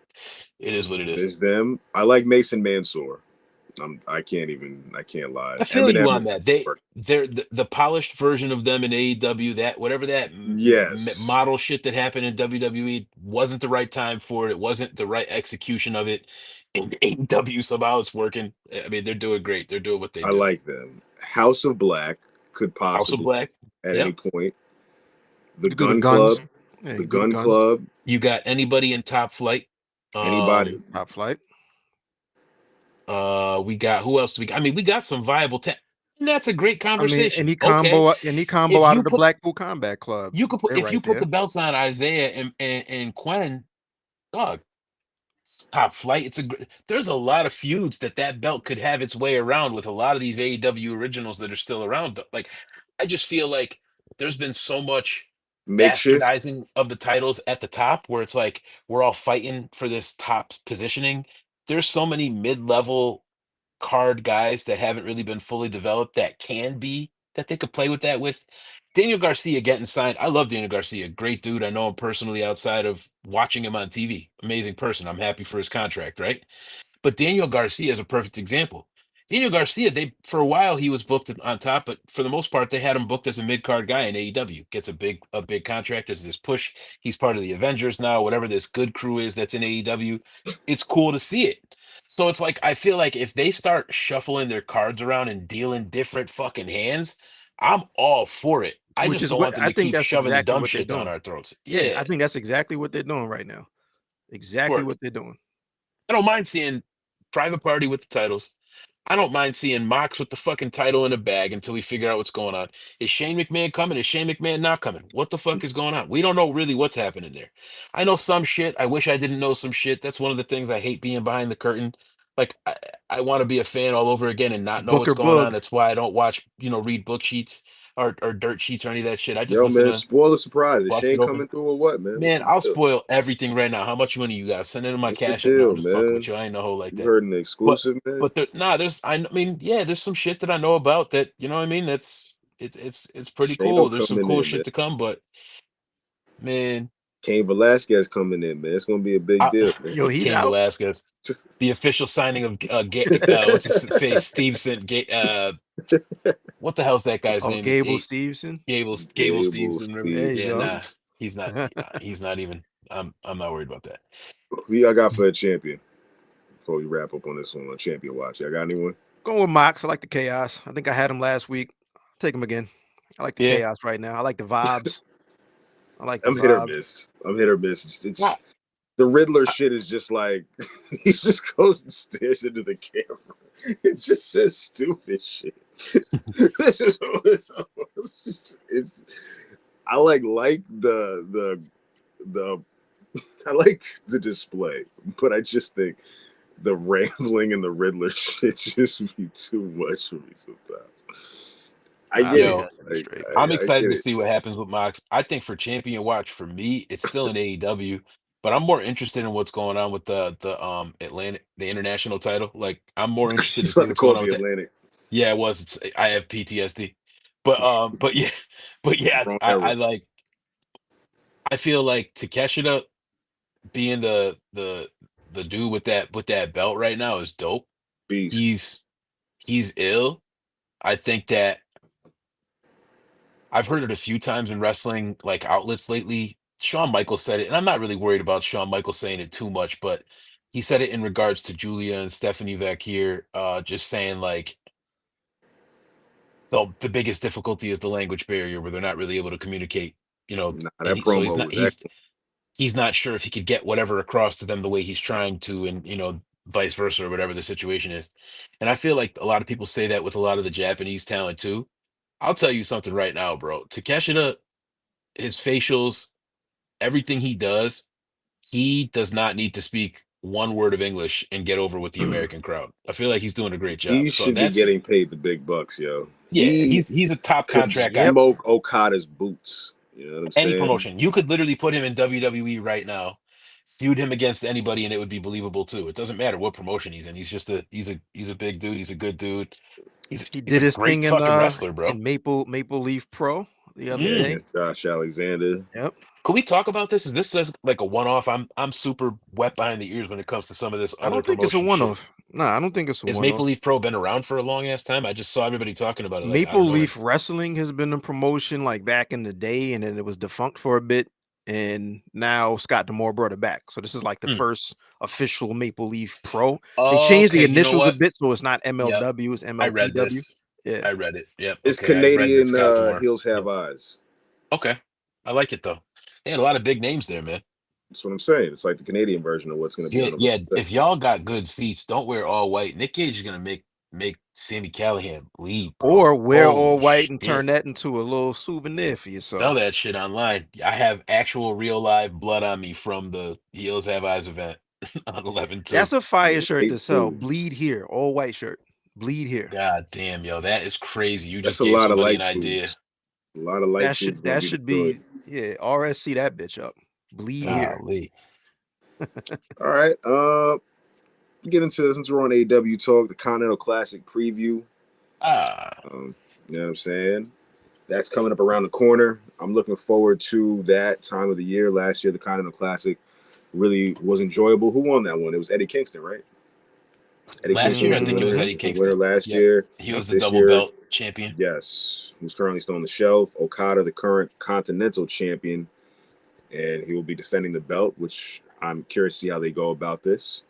it is what it is. there's them. I like Mason Mansoor. I can't lie. I feel you Eminem on is that. work. They're the polished version of them in AEW. That whatever that Yes. model shit that happened in WWE wasn't the right time for it. It wasn't the right execution of it in AEW. Somehow it's working. I mean, they're doing great. They're doing what they I do. like them. House of Black could House of possibly Black. at any Yep. point. The You do the Gun Club. guns. Yeah, The you do the Gun guns. Club. You got anybody in Top Flight? Anybody. Top flight. We got who else do we got? I mean, we got some viable and that's a great I mean, conversation. Okay. any combo If out you of the put Blackpool Combat Club, you could put they're if you right put the there. belts on Isaiah and Quentin, dog, Top Flight. There's a lot of feuds that belt could have its way around with a lot of these AEW originals that are still around. Like, I just feel like there's been so much Makeshift. bastardizing of the titles at the top where it's like we're all fighting for this top positioning. There's so many mid-level card guys that haven't really been fully developed that they could play with that with. Daniel Garcia getting signed. I love Daniel Garcia. Great dude. I know him personally outside of watching him on TV. Amazing person. I'm happy for his contract, right? But Daniel Garcia is a perfect example. Daniel Garcia, they for a while he was booked on top, but for the most part they had him booked as a mid card guy in AEW. Gets a big contract as this push. He's part of the Avengers now. Whatever this good crew is that's in AEW, it's cool to see it. So it's like I feel like if they start shuffling their cards around and dealing different fucking hands, I'm all for it. I Which just is don't what want them I to think keep that's shoving the exactly dumb what they're shit down doing. our throats. Yeah, I Yeah, think that's exactly what they're doing right now. Exactly work. what they're doing. I don't mind seeing Private Party with the titles. I don't mind seeing Mox with the fucking title in a bag until we figure out what's going on. Is Shane McMahon coming? Is Shane McMahon not coming? What the fuck is going on? We don't know really what's happening there. I know some shit. I wish I didn't know some shit. That's one of the things I hate being behind the curtain. Like I want to be a fan all over again and not know what's Booker going on. Boog. That's why I don't watch, read book sheets or dirt sheets or any of that shit. I just Yo, listen man, to spoil the surprise. Is Busted Shane Open. coming through or what, man? What's Man, the I'll deal? spoil everything right now. How much money you got? Send it in my What's the cash app. No, I'm deal, just fucking with man? you. I ain't no hoe like You that. heard an But exclusive, man? I mean, yeah, there's some shit that I know about that, you know what I mean? It's pretty Shano cool. There's some coming cool in, man. shit to come, but man, Cain Velasquez coming in, man. It's gonna be a big I, deal, man. Yo, he's Cain out. Velasquez, the official signing of what's his face? Stevenson. What the hell's that guy's Oh, name? Gable Stevenson. Gable Gable Stevenson. Remember? There you Yeah, go. nah, he's not. He's not even. I'm not worried about that. Who y'all got for a champion? Before we wrap up on this one on Champion Watch. Y'all got anyone? Going with Mox. I like the chaos. I think I had him last week. I'll take him again. I like the Yeah. chaos right now. I like the vibes. I like the I'm hit or vibes. miss. I'm hit or miss. It's Nah, the Riddler shit is just like he just goes and stares into the camera. It just says stupid shit. This is it's I like the I like the display, but I just think the rambling and the Riddler shit just be too much for me sometimes. I Nah, I get think it. Yo, that should be Like straight. I'm I excited get to it. see what happens with Mox. I think for Champion Watch, for me, it's still in AEW, but I'm more interested in what's going on with the international title. Like, I'm more interested to He's see about to what's call going it on the with that. Atlantic. Yeah, it was. I have PTSD, but yeah, but yeah, Wrong I era. like. I feel like Takeshita being the dude with that belt right now is dope. Beast. He's he's ill. I think that I've heard it a few times in wrestling like outlets lately. Shawn Michaels said it, and I'm not really worried about Shawn Michaels saying it too much, but he said it in regards to Julia and Stephanie Vacquier, just saying like the biggest difficulty is the language barrier where they're not really able to communicate, you know, Nah, and that so promo was he's not sure if he could get whatever across to them the way he's trying to, and vice versa or whatever the situation is. And I feel like a lot of people say that with a lot of the Japanese talent too. I'll tell you something right now, bro. Takeshita, his facials, everything he does not need to speak one word of English and get over with the excellent. American crowd. I feel like he's doing a great He job. So should be that's getting paid the big bucks, yo. yeah, He he's a top could contract guy. Yep. smoke Okada's boots. You know what I'm Any saying? promotion. You could literally put him in WWE right now, feud him against anybody, and it would be believable too. It doesn't matter what promotion he's in. He's a big dude. He's a good dude. He He's did a his great thing fucking wrestler, bro. in Maple Leaf Pro the other Yeah, Mm. day. against Josh Alexander. Yep. Could we talk about this? Is this just like a one off? I'm super wet behind the ears when it comes to some of this I other don't think it's a promotion one shit. off. Nah, I don't think it's a Has one Maple off. Leaf Pro been around for a long ass time? I just saw everybody talking about it like out of Maple nowhere. Leaf Wrestling has been a promotion like back in the day, and then it was defunct for a bit. And now Scott Demore brought it back. So this is like the Hmm. first official Maple Leaf Pro. They changed the Okay, you know initials a what? bit, so it's not Yep, MLW, it's I read MLPW. this. Yeah. I read it. Yep. It's Okay, I've read that Canadian Scott Demore. Heels Have Yep. Eyes. Okay, I like it though. They had a lot of big names there, man. That's what I'm saying. It's like the Canadian version of what's going to be Yeah, on November yeah. 6th. If y'all got good seats, don't wear all white. Nick Gage is gonna make Sammy Callahan bleed, bro. Or wear all Holy white and shit! turn that into a little souvenir for Sell yourself. that shit online. I have actual real live blood on me from the Heels Have Eyes event on 11/2. That's a fire Yeah, shirt to hate sell. fools. Bleed here, all white shirt. Bleed here. God damn, yo, that is crazy. You That's just a gave lot of somebody an light idea. tubes. A lot of light tubes going to That be should destroyed. be, yeah, RSC that bitch up. Bleed here. Golly. All right. Get into, since we're on AW talk, the Continental Classic preview. Ah, You know what I'm saying? That's coming up around the corner. I'm looking forward to that time of the year. Last year, the Continental Classic really was enjoyable. Who won that one? It was Eddie Kingston, right? Eddie last Kingston year was I think it was Eddie the winner Kingston. last Yep. year. He was the This double year, belt champion. yes, who's currently still on the shelf. Okada, the current Continental champion, and he will be defending the belt, which I'm curious to see how they go about this.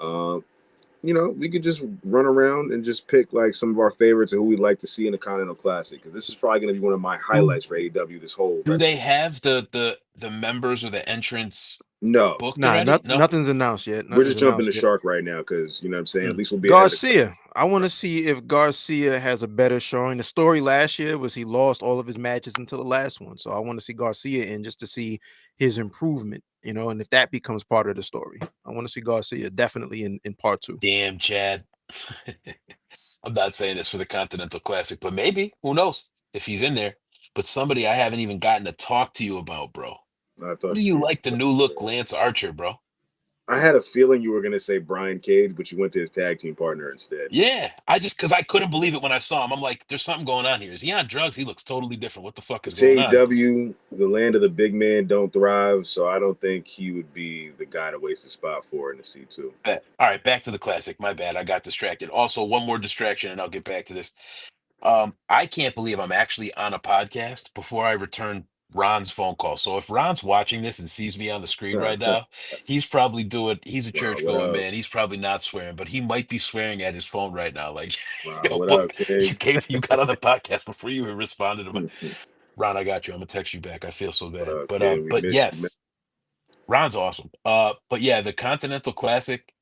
Uh, we could just run around and just pick like some of our favorites and who we'd like to see in the Continental Classic, because this is probably going to be one of my Do highlights for AEW this whole do they wrestling. have the members or the entrants No, booked Nah, already? No. nothing's announced yet. we're Nothing's just jumping the announced yet. shark right now because you know what I'm saying. At Hmm. least we'll be ahead of the Garcia. I want to see if Garcia has a better showing. The story last year was he lost all of his matches until the last one. So I want to see Garcia in just to see his improvement, and if that becomes part of the story. I want to see Garcia definitely in part two. Damn, Chad. I'm not saying this for the Continental Classic, but maybe. Who knows if he's in there? But somebody I haven't even gotten to talk to you about, bro. I How do thought you you. like the new look Lance Archer, bro? I had a feeling you were going to say Brian Cage, but you went to his tag team partner instead. Yeah, I just because I couldn't believe it when I saw him. I'm like, there's something going on here. Is he on drugs? He looks totally different. What the fuck is It's going on? AEW, the land of the big man don't thrive, so I don't think he would be the guy to waste a spot for in the C2. All right, back to the classic. My bad. I got distracted. Also, one more distraction, and I'll get back to this. I can't believe I'm actually on a podcast before I return Ron's phone call. So if Ron's watching this and sees me on the screen right now, he's probably he's a Wow, church what going up? man. He's probably not swearing, but he might be swearing at his phone right now. Like, Wow, yo, what up, book, King? you got on the podcast before you even responded to my What Ron, I got you. I'm gonna text you back. I feel so bad. up, King? We But miss you, man. yes, Ron's awesome. But yeah, the Continental Classic,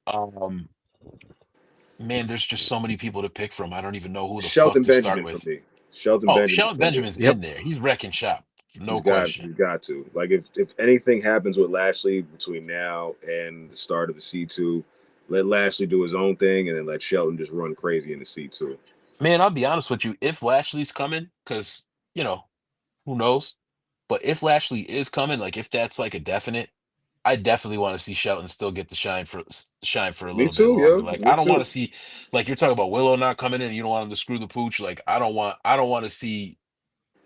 um, man, there's just so many people to pick from. I don't even know who the fuck Shelton to start Benjamin for with. me. Shelton Oh, Benjamin Shelton for me. Benjamin's Yep. in there. He's wrecking shop. No question. He's got to. Like if anything happens with Lashley between now and the start of the C2, let Lashley do his own thing and then let Shelton just run crazy in the C2. Man, I'll be honest with you. If Lashley's coming, because you know who knows, but if Lashley is coming, like if that's like a definite, I definitely want to see Shelton still get the shine for a Me little bit too, longer. yo. Like Me I don't too. want to see, like you're talking about Willow not coming in, and you don't want him to screw the pooch. Like I don't want to see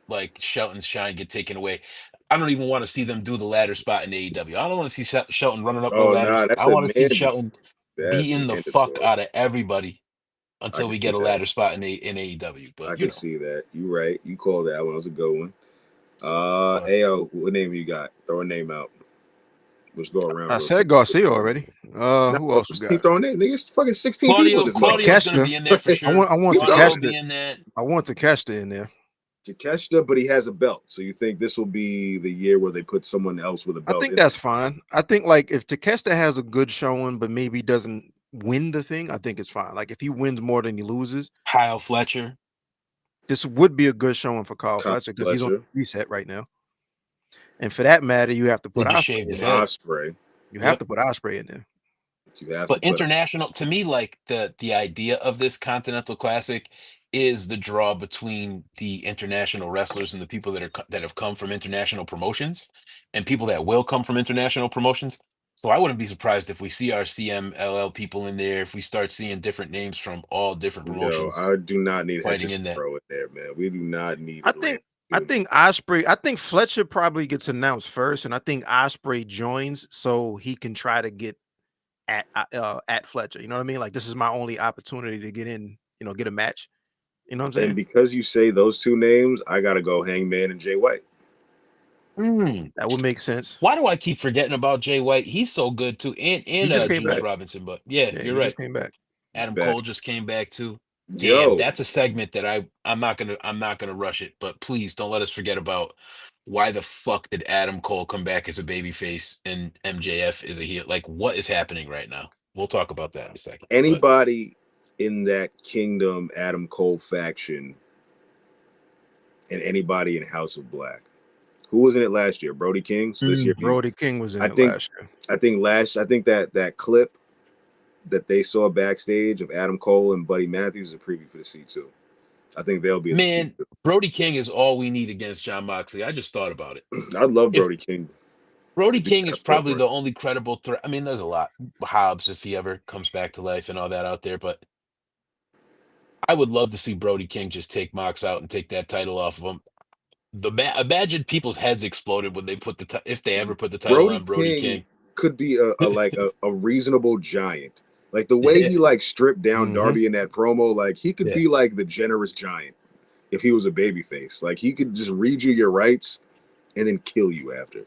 like Shelton's shine get taken away. I don't even want to see them do the ladder spot in AEW. I don't want to see Shelton running up no Oh nah, ladders. I that's a want to see mandate. Shelton That's beating the fuck mandatory. out of everybody I until can we see get a that. ladder spot in AEW. I But can see that. You right. You called that one. That was a good one. but Ayo, what name you got? Throw a name out. Let's go around I real quick. said Garcia already. No, Who else we just keep got? throwing names. Niggas, fucking 16 people at this Claudio's gonna motherfucker. Takeshita. be in there for sure. I want Keep Claudio will going. be Takeshita. in that. I want Takeshita in there. Takeshita, but he has a belt. So you think this will be the year where they put someone else with a I belt think in there? that's fine. I think like if Takeshita has a good showing, but maybe doesn't win the thing, I think it's fine. Like if he wins more than he loses, Kyle Fletcher. this would be a good showing for Carl Kyle Fletcher because he's on Fletcher reset right now. And for that matter, you have to They put just Osprey shaved in his and there. head. Osprey. You have Yep. to put Osprey in there. You have to But put. international, to me, like the idea of this Continental Classic is the draw between the international wrestlers and the people that have come from international promotions and people that will come from international promotions. So I wouldn't be surprised if we see our CMLL people in there, if we start seeing different names from all different Yo, promotions I do not need fighting Edges in to that. throw it there, man. We do not need I Atlanta think I doing think Osprey, I think Fletcher probably gets announced first, and I think Osprey joins so he can try to get at Fletcher. You know what I mean? Like this is my only opportunity to get in, get a match. You know what I'm And saying? because you say those two names, I gotta go Hangman and Jay White. Hmm. That would make sense. Why do I keep forgetting about Jay White? He's so good too, and He and just uh, came Juice back. Back. Robinson. But yeah, Yeah, you're he right. just came back. He's Adam back. Cole just came back too. Damn, Yo, that's a segment that I'm not gonna rush it. But please don't let us forget about why the fuck did Adam Cole come back as a babyface and MJF is a heel? Like, what is happening right now? We'll talk about that in a second. But anybody in that Kingdom Adam Cole faction and anybody in House of Black. Who was in it last year? Brody King. So this year, Brody King was in I it think, last year. I think that clip that they saw backstage of Adam Cole and Buddy Matthews is a preview for the C2. I think they'll be in the man, C2. Brody King is all we need against John Moxley. I just thought about it. I'd love If Brody King Brody to be King that is probably forefront. the only credible threat. I mean, there's a lot. Hobbs, if he ever comes back to life and all that out there, but I would love to see Brody King just take Mox out and take that title off of him. Imagine people's heads exploded when they put if they ever put the title Brody on Brody King King. could be a reasonable giant. Like the way Yeah, he like stripped down Hmm. Darby in that promo, like he could yeah. be like the generous giant if he was a babyface. Like he could just read you your rights and then kill you after.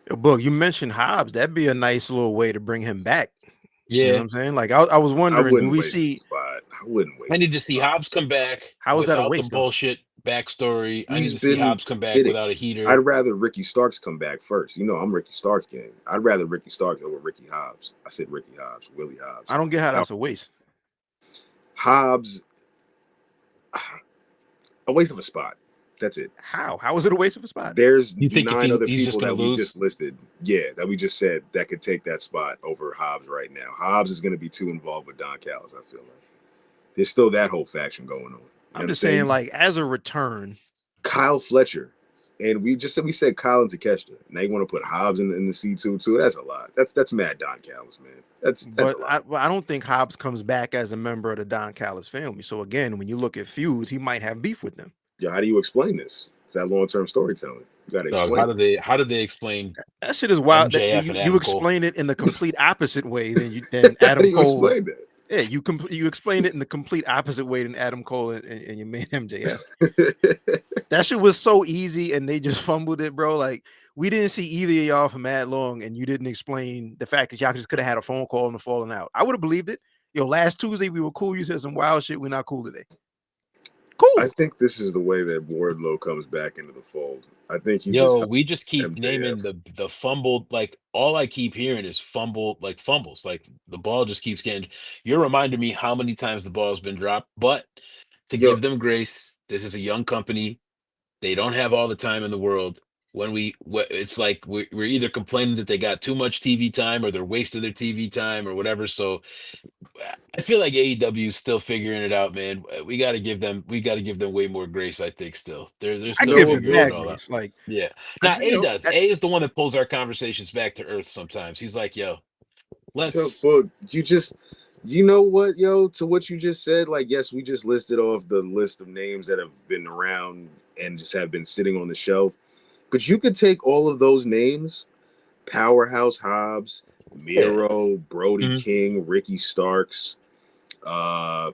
Yo, Book, you mentioned Hobbs. That'd be a nice little way to bring him back. You know what Yeah. I'm saying? Like I was I wondering, do wouldn't we waste the see spot. I wouldn't I waste need the to see spot. Hobbs come back how is that a without the waste though? bullshit backstory. I need He's to see been Hobbs come back spitting. without a I'd heater. rather Ricky Starks come back first. You know, I'm Ricky Starks gang. I'd rather Ricky Starks over Ricky Hobbs. I said Ricky Hobbs, Willie Hobbs. I don't get how Now, that's a waste. Hobbs, a waste of a spot. That's it. How? How is it a waste of a spot? There's You think if 9 other he's just people gonna that we lose? just listed, yeah, that we just said that could take that spot over Hobbs right now. Hobbs is going to be too involved with Don Callis, I feel like. There's still that whole faction going on. You know I'm what I'm just saying, saying? like, as a return, Kyle Fletcher. And we said Kyle and Takeshita. Now you want to put Hobbs in the C2 too. That's a lot. That's mad Don Callis, man. That's a but lot. I don't think Hobbs comes back as a member of the Don Callis family. So again, when you look at feuds, he might have beef with them. Yeah, how do you explain this? It's that long-term storytelling. You got to Dog, explain it. how did they explain That shit is wild. MJF and You Adam Cole? explain it in the complete opposite way than How do Adam you Cole. explain that? Yeah, you explain it in the complete opposite way than Adam Cole and your man MJF. That shit was so easy, and they just fumbled it, bro. Like we didn't see either of y'all for mad long, and you didn't explain the fact that y'all just could have had a phone call and the falling out. I would have believed it. Yo, last Tuesday we were cool. You said some wild shit. We're not cool today. I Cool. think this is the way that Wardlow comes back into the fold. I think he just Yo, helped we just keep naming MJF. the fumbled, like all I keep hearing is fumbled, like fumbles. Like the ball just keeps getting. You're reminding me how many times the ball's been dropped, but to Yo, give them grace, this is a young company. They don't have all the time in the world. It's like we're either complaining that they got too much TV time or they're wasting their TV time or whatever. So I feel like AEW is still figuring it out, man. We got to give them way more grace. I think still they're I still give them figuring it Knowable. mad all out. grace. Like, Yeah. I, Now you A know, does. A is the one that pulls our conversations back to earth sometimes. He's like, yo, let's. But you know what, yo, to what you just said, like, yes, we just listed off the list of names that have been around and just have been sitting on the shelf. But you could take all of those names, Powerhouse Hobbs, Yeah. Miro, Brody Mhm. King, Ricky Starks, I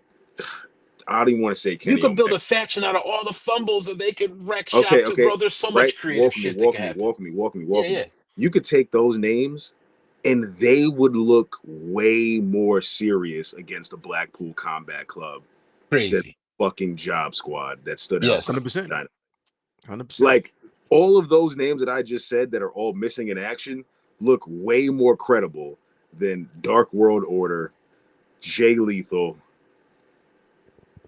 don't even want to say You Kenny could build Omega. a faction out of all the fumbles that they could wreck shop Okay, to, okay, bro. There's so right. much creative shit that could happen. Yeah, Walk me. yeah. You could take those names and they would look way more serious against a Blackpool Combat Club than Crazy. fucking Job Squad that stood outside. Yes. 100%. China. 100%. Like all of those names that I just said that are all missing in action look way more credible than Dark World Order, Jay Lethal.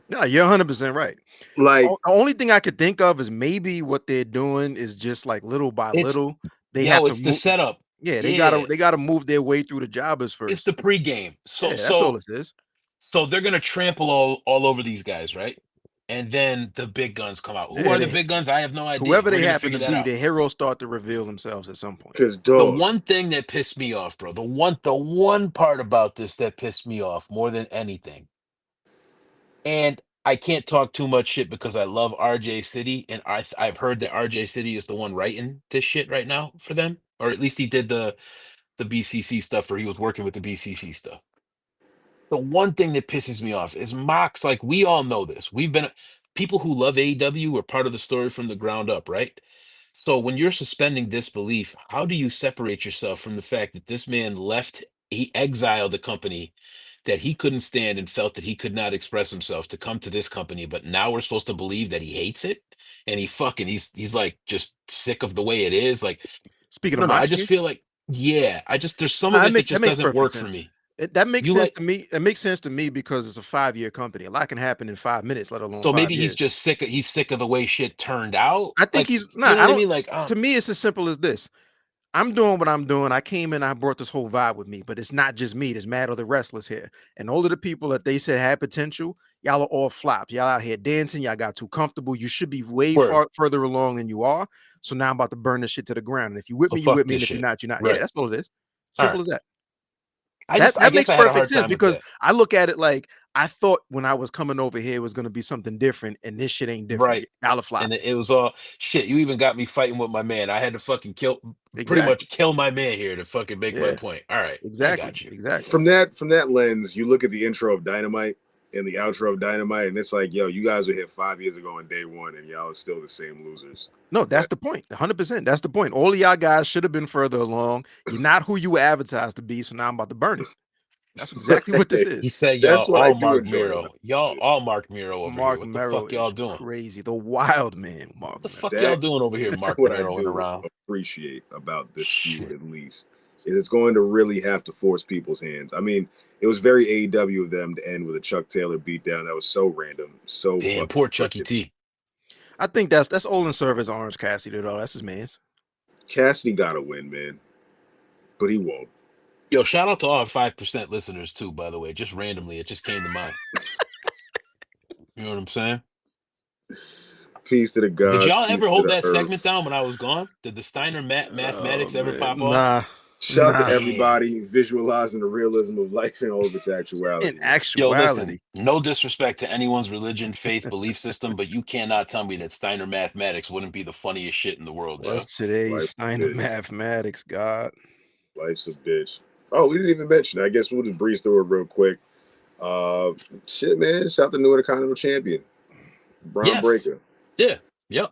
No, you're 100% right. Like, The only thing I could think of is maybe what they're doing is just like little by It's little. They have to it's the move. setup. Yeah, Yeah. they gotta move their way through the jobbers It's first. the pregame. Yeah, that's all it is. So they're gonna trample all over these guys, right? And then the big guns come out. Who Yeah, are the big guns? I have no idea. whoever We're they gonna happen figure to that be, out. the heroes start to reveal themselves at some point. because The dog, one thing that pissed me off, bro, the one part about this that pissed me off more than anything, and I can't talk too much shit because I love RJ City, and I've heard that RJ City is the one writing this shit right now for them, or at least he did the BCC stuff, or he was working with the BCC stuff. The one thing that pisses me off is Mox. Like, we all know this. We've been people who love AEW were part of the story from the ground up, right? So when you're suspending disbelief, how do you separate yourself from the fact that this man left, he exiled the company that he couldn't stand and felt that he could not express himself to come to this company, but now we're supposed to believe that he hates it and he's like just sick of the way it is. Like, I Speaking of don't know. I Mox, just feel like, yeah, I just there's some no, of it that that just makes doesn't perfect work for sense. me. That makes You sense like to me. It makes sense to me because it's a 5-year company. A lot can happen in 5 minutes, let alone So 5 maybe he's years. just sick of the way shit turned out. I think Like, he's you not. know I what I don't. mean? Like, To me, it's as simple as this. I'm doing what I'm doing. I came in, I brought this whole vibe with me, but it's not just me. There's mad other wrestlers here. And all of the people that they said had potential, y'all are all flops. Y'all out here dancing. Y'all got too comfortable. You should be way word. further along than you are. So now I'm about to burn this shit to the ground. And if you with So me, you fuck with me. this And if you're shit. not, you're not. Yeah, Right. that's all it is. All Simple right. as that. I That guess makes I had a perfect hard sense time with because that. I look at it like I thought when I was coming over here it was gonna be something different, and this shit ain't different. Right. Y'all are And flopping. it was all shit. You even got me fighting with my man. I had to fucking pretty Exactly. much kill my man here to fucking make my Yeah. point. All right. I Exactly. got you. Exactly. from that lens, you look at the intro of Dynamite and the outro of Dynamite, and it's like, yo, you guys were here 5 years ago on day one, and y'all are still the same losers. No, that's the point. 100%. That's the point. All of y'all guys should have been further along. You're not who you were advertised to be, so now I'm about to burn it. That's exactly what this He is. said That's y'all what I all do Mark enjoy Miro. about Y'all it. all Mark Miro over here. Mark What the Merrow fuck y'all is doing? crazy. The wild man, Mark What the Merrow. fuck y'all That doing over here, Mark what I Miro and do around? appreciate about this feud, Shit. at least, is it's going to really have to force people's hands. I mean, it was very AEW of them to end with a Chuck Taylor beatdown that was so random, so Damn, fucking poor Chucky freaking. T. I think that's all in service of Orange Cassidy, though. That's his man's. Cassidy got to win, man, but he won't. Yo, shout out to all 5% listeners too, by the way. Just randomly, it just came to mind. You know what I'm saying? Peace to the Did gods, y'all ever peace to hold the that segment earth. down when I was gone? Did the Steiner Oh mathematics ever pop man, off? Shout out to nah. Damn. everybody visualizing the realism of life in all of its In actuality, man. Yo, actuality, listen, no disrespect to anyone's religion, faith, belief system, but you cannot tell me that Steiner mathematics wouldn't be the funniest shit in the world, yo. what's today's Life's a Steiner bitch. mathematics, God? Life's a bitch. Oh, we didn't even mention it. I guess we'll just breeze through it real quick. Shit, man. Shout out to new Intercontinental Champion, Braun Yes. Breaker. Yeah. Yep.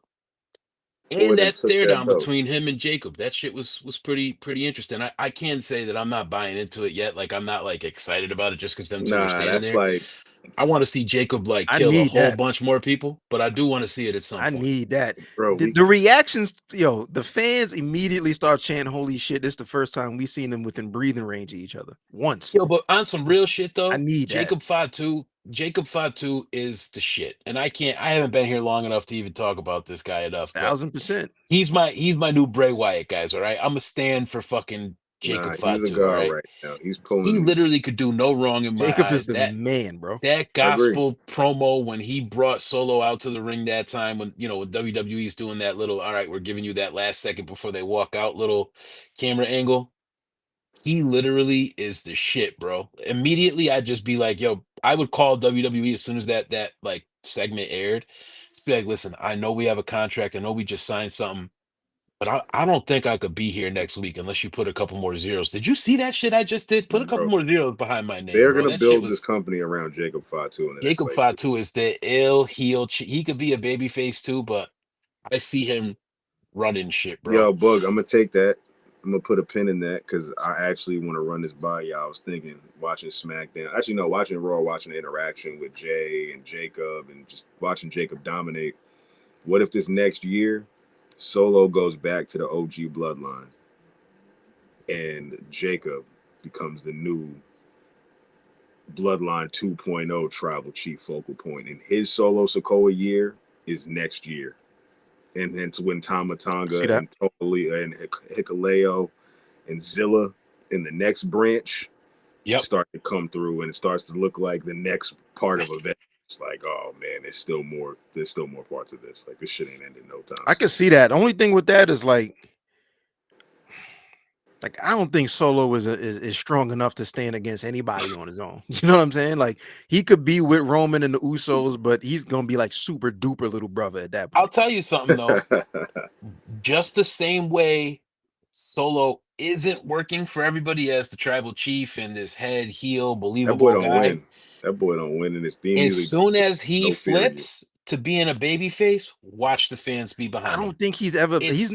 Boy, And then that took stare that down belt. between him and Jacob, that shit was pretty interesting. I can say that I'm not buying into it yet. Like, I'm not like excited about it just because them two are Nah, standing that's there. like, I want to see Jacob like I kill a need whole that. bunch more people, but I do want to see it at some I point. need that. bro, The reactions, yo, the fans immediately start chanting, "Holy shit!" This is the first time we seen them within breathing range of each other once. Yo, but on some real shit I though, need that. Jacob 5'2", Jacob Fatu is the shit, and I haven't been here long enough to even talk about this guy enough, but 1000%. he's my new Bray Wyatt, guys. All right, I'm a stand for fucking Jacob Nah, he's a Fatu. All god right, right now. He's he pulling. literally could do no wrong in my Jacob is eyes. the man, bro. That I agree, gospel promo when he brought Solo out to the ring that time, when when WWE's doing that little, all right, we're giving you that last second before they walk out little camera angle. He literally is the shit, bro. Immediately, I'd just be like, yo, I would call WWE as soon as that like segment aired. Just be like, listen, I know we have a contract. I know we just signed something, but I don't think I could be here next week unless you put a couple more zeros. Did you see that shit I just did? Put a couple bro. more zeros behind my name, They're bro. gonna That shit build this was company around Jacob Fatu in the next Jacob like Fatu is the ill heel. He could be a baby face too, but I see him running shit, bro. Yo, Bug, I'm gonna take that. I'm gonna put a pin in that because I actually want to run this by y'all. I was thinking watching SmackDown. Actually, no, watching Raw, watching the interaction with Jay and Jacob, and just watching Jacob dominate. What if this next year, Solo goes back to the OG bloodline, and Jacob becomes the new Bloodline 2.0 tribal chief focal point, and his Solo Sokoa year is next year, and it's when See Tamatanga that? and Totally and Hikaleo and Zilla in the next branch Yep. start to come through, and it starts to look like the next part of event. It's like, oh man, there's still more. There's still more parts of this. Like this shit ain't ending no time I soon. can see that. The only thing with that is like I don't think Solo is strong enough to stand against anybody on his own. You know what I'm saying? Like he could be with Roman and the Usos, but he's gonna be like super duper little brother at that I'll point. tell you something though. Just the same way Solo isn't working for everybody as the tribal chief and this head heel That boy believable don't guy, win. That boy don't win, and his theme as music don't soon put as he no fear in you. flips to being a baby face, watch the fans be I behind him. don't think he's ever It's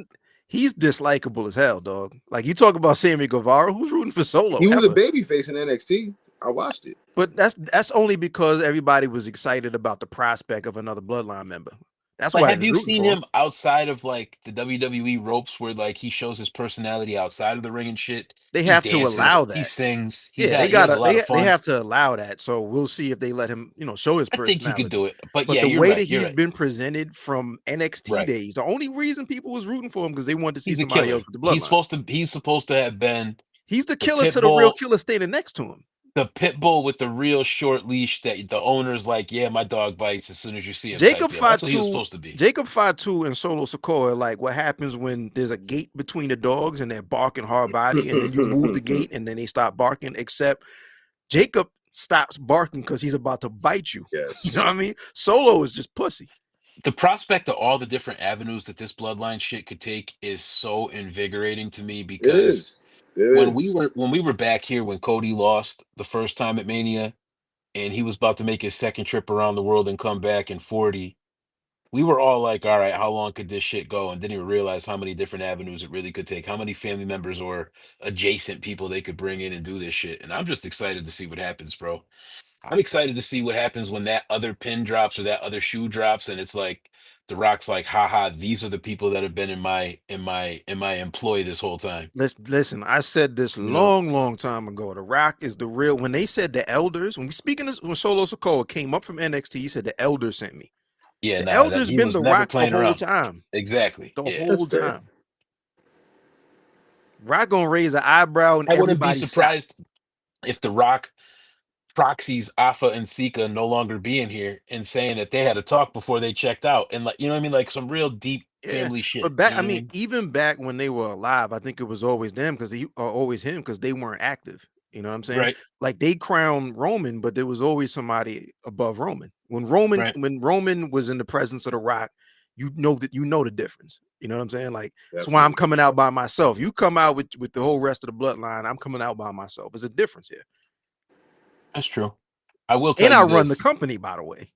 he's dislikable as hell, dog. Like you talk about Sammy Guevara, who's rooting for Solo He was a ever? baby face in NXT. I watched it. But that's only because everybody was excited about the prospect of another bloodline member. That's But why they have was you rooting seen for him. him outside of like the WWE ropes where like he shows his personality outside of the ring and shit? They He have to allow dances, he that. sings, Yeah, he has a lot of they fun. have to allow that. So we'll see if they let him, show his I think he could personality. do it. But But yeah, the you're way right. that You're he's right. been presented from NXT Right. days, the only reason people was rooting for him because they wanted to see He's a somebody else killer. with the bloodline. He's supposed to have been He's the the killer pit to the real bull, killer standing next to him. with the real short leash that the owner's like, yeah, my dog bites as soon as you see him type Jacob deal. That's what he was Fatu, supposed to be. Jacob Fatu and Solo Sokoa, like what happens when there's a gate between the dogs and they're barking hard body, and then you move the gate and then they stop barking. Except Jacob stops barking because he's about to bite you. You know Yes, what I mean? Solo is just pussy. The prospect of all the different avenues that this bloodline shit could take is so invigorating to me it because is. It is. when we were back here when Cody lost the first time at Mania and he was about to make his second trip around the world and come back in 40, we were all like, all right, how long could this shit go? And didn't even realize how many different avenues it really could take, how many family members or adjacent people they could bring in and do this shit. And I'm just excited to see what happens, bro. I'm excited to see what happens when that other pin drops or that other shoe drops, and it's like The Rock's like, haha, these are the people that have been in my employ this whole time. Listen, I said this You know? long time ago. The Rock is the real. When they said the elders, when we speaking this, when Solo Sokoa came up from NXT, he said the elders sent me. Yeah, The nah, that elders he been was the never Rock the playing whole around. time. Exactly. The Yeah. That's whole fair. time. Rock gonna raise an eyebrow and I wouldn't be everybody stop. surprised if The Rock proxies Afa and Sika no longer being here and saying that they had a talk before they checked out. And like, you know what I mean? Like some real deep Yeah, family shit. but You back, know I what I mean, mean? even back when they were alive, I think it was always them because they are always him because they weren't active. You know what I'm saying? Right. Like they crowned Roman, but there was always somebody above Roman. When Roman was in the presence of the Rock, you know the difference. You know what I'm saying? Like that's why I'm Definitely. coming out by myself. You come out with the whole rest of the bloodline. I'm coming out by myself. There's a difference here, That's true. I will tell and I you run the this. company, by the way.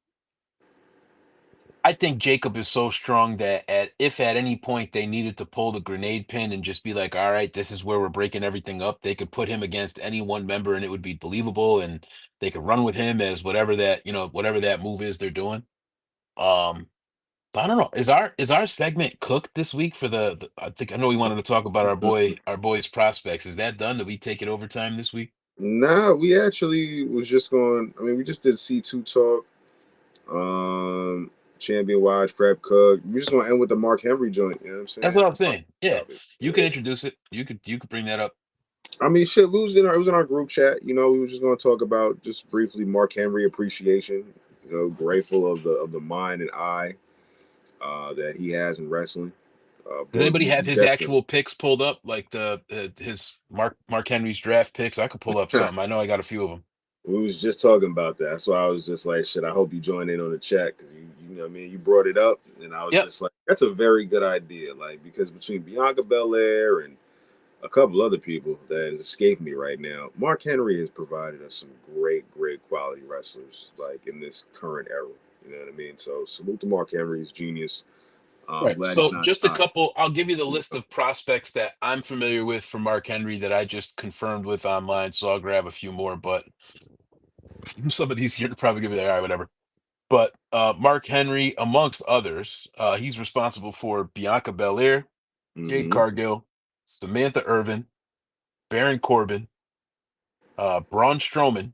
I think Jacob is so strong that if at any point they needed to pull the grenade pin and just be like, all right, this is where we're breaking everything up, they could put him against any one member and it would be believable and they could run with him as whatever that move is they're doing. Um, but I don't know. Is our segment cooked this week for I know we wanted to talk about our boy's prospects. Is that done? Did we take it overtime this week? Nah, we actually was just going. I mean, we just did C2 talk. Um, Champion Watch Prep Cook. We're just gonna end with the Mark Henry joint. You know what I'm That's saying? what I'm saying. Yeah, About it. you can Yeah. introduce it. You could bring that up. I mean, shit. We was in our it was in our group chat. You know, we were just gonna talk about just briefly Mark Henry appreciation. You know, grateful of the mind and eye that he has in wrestling. Does But anybody we have his definitely. actual picks pulled up, like the his Mark Henry's draft picks? I could pull up something. I know I got a few of them. We was just talking about that. That's why I was just like, shit. I hope you join in on the chat because you know, what I mean, you brought it up, and I was Yep. just like, that's a very good idea. Like because between Bianca Belair and a couple other people that has escaped me right now, Mark Henry has provided us some great quality wrestlers like in this current era. You know what I mean? So salute to Mark Henry, he's genius. I'm Right. glad he's So not just a top. couple. I'll give you the list of prospects that I'm familiar with for Mark Henry that I just confirmed with online. So I'll grab a few more, but some of these you're probably gonna be like, all right, whatever. But Mark Henry, amongst others, he's responsible for Bianca Belair, Jade Mm-hmm. Cargill, Samantha Irvin, Baron Corbin, Braun Strowman.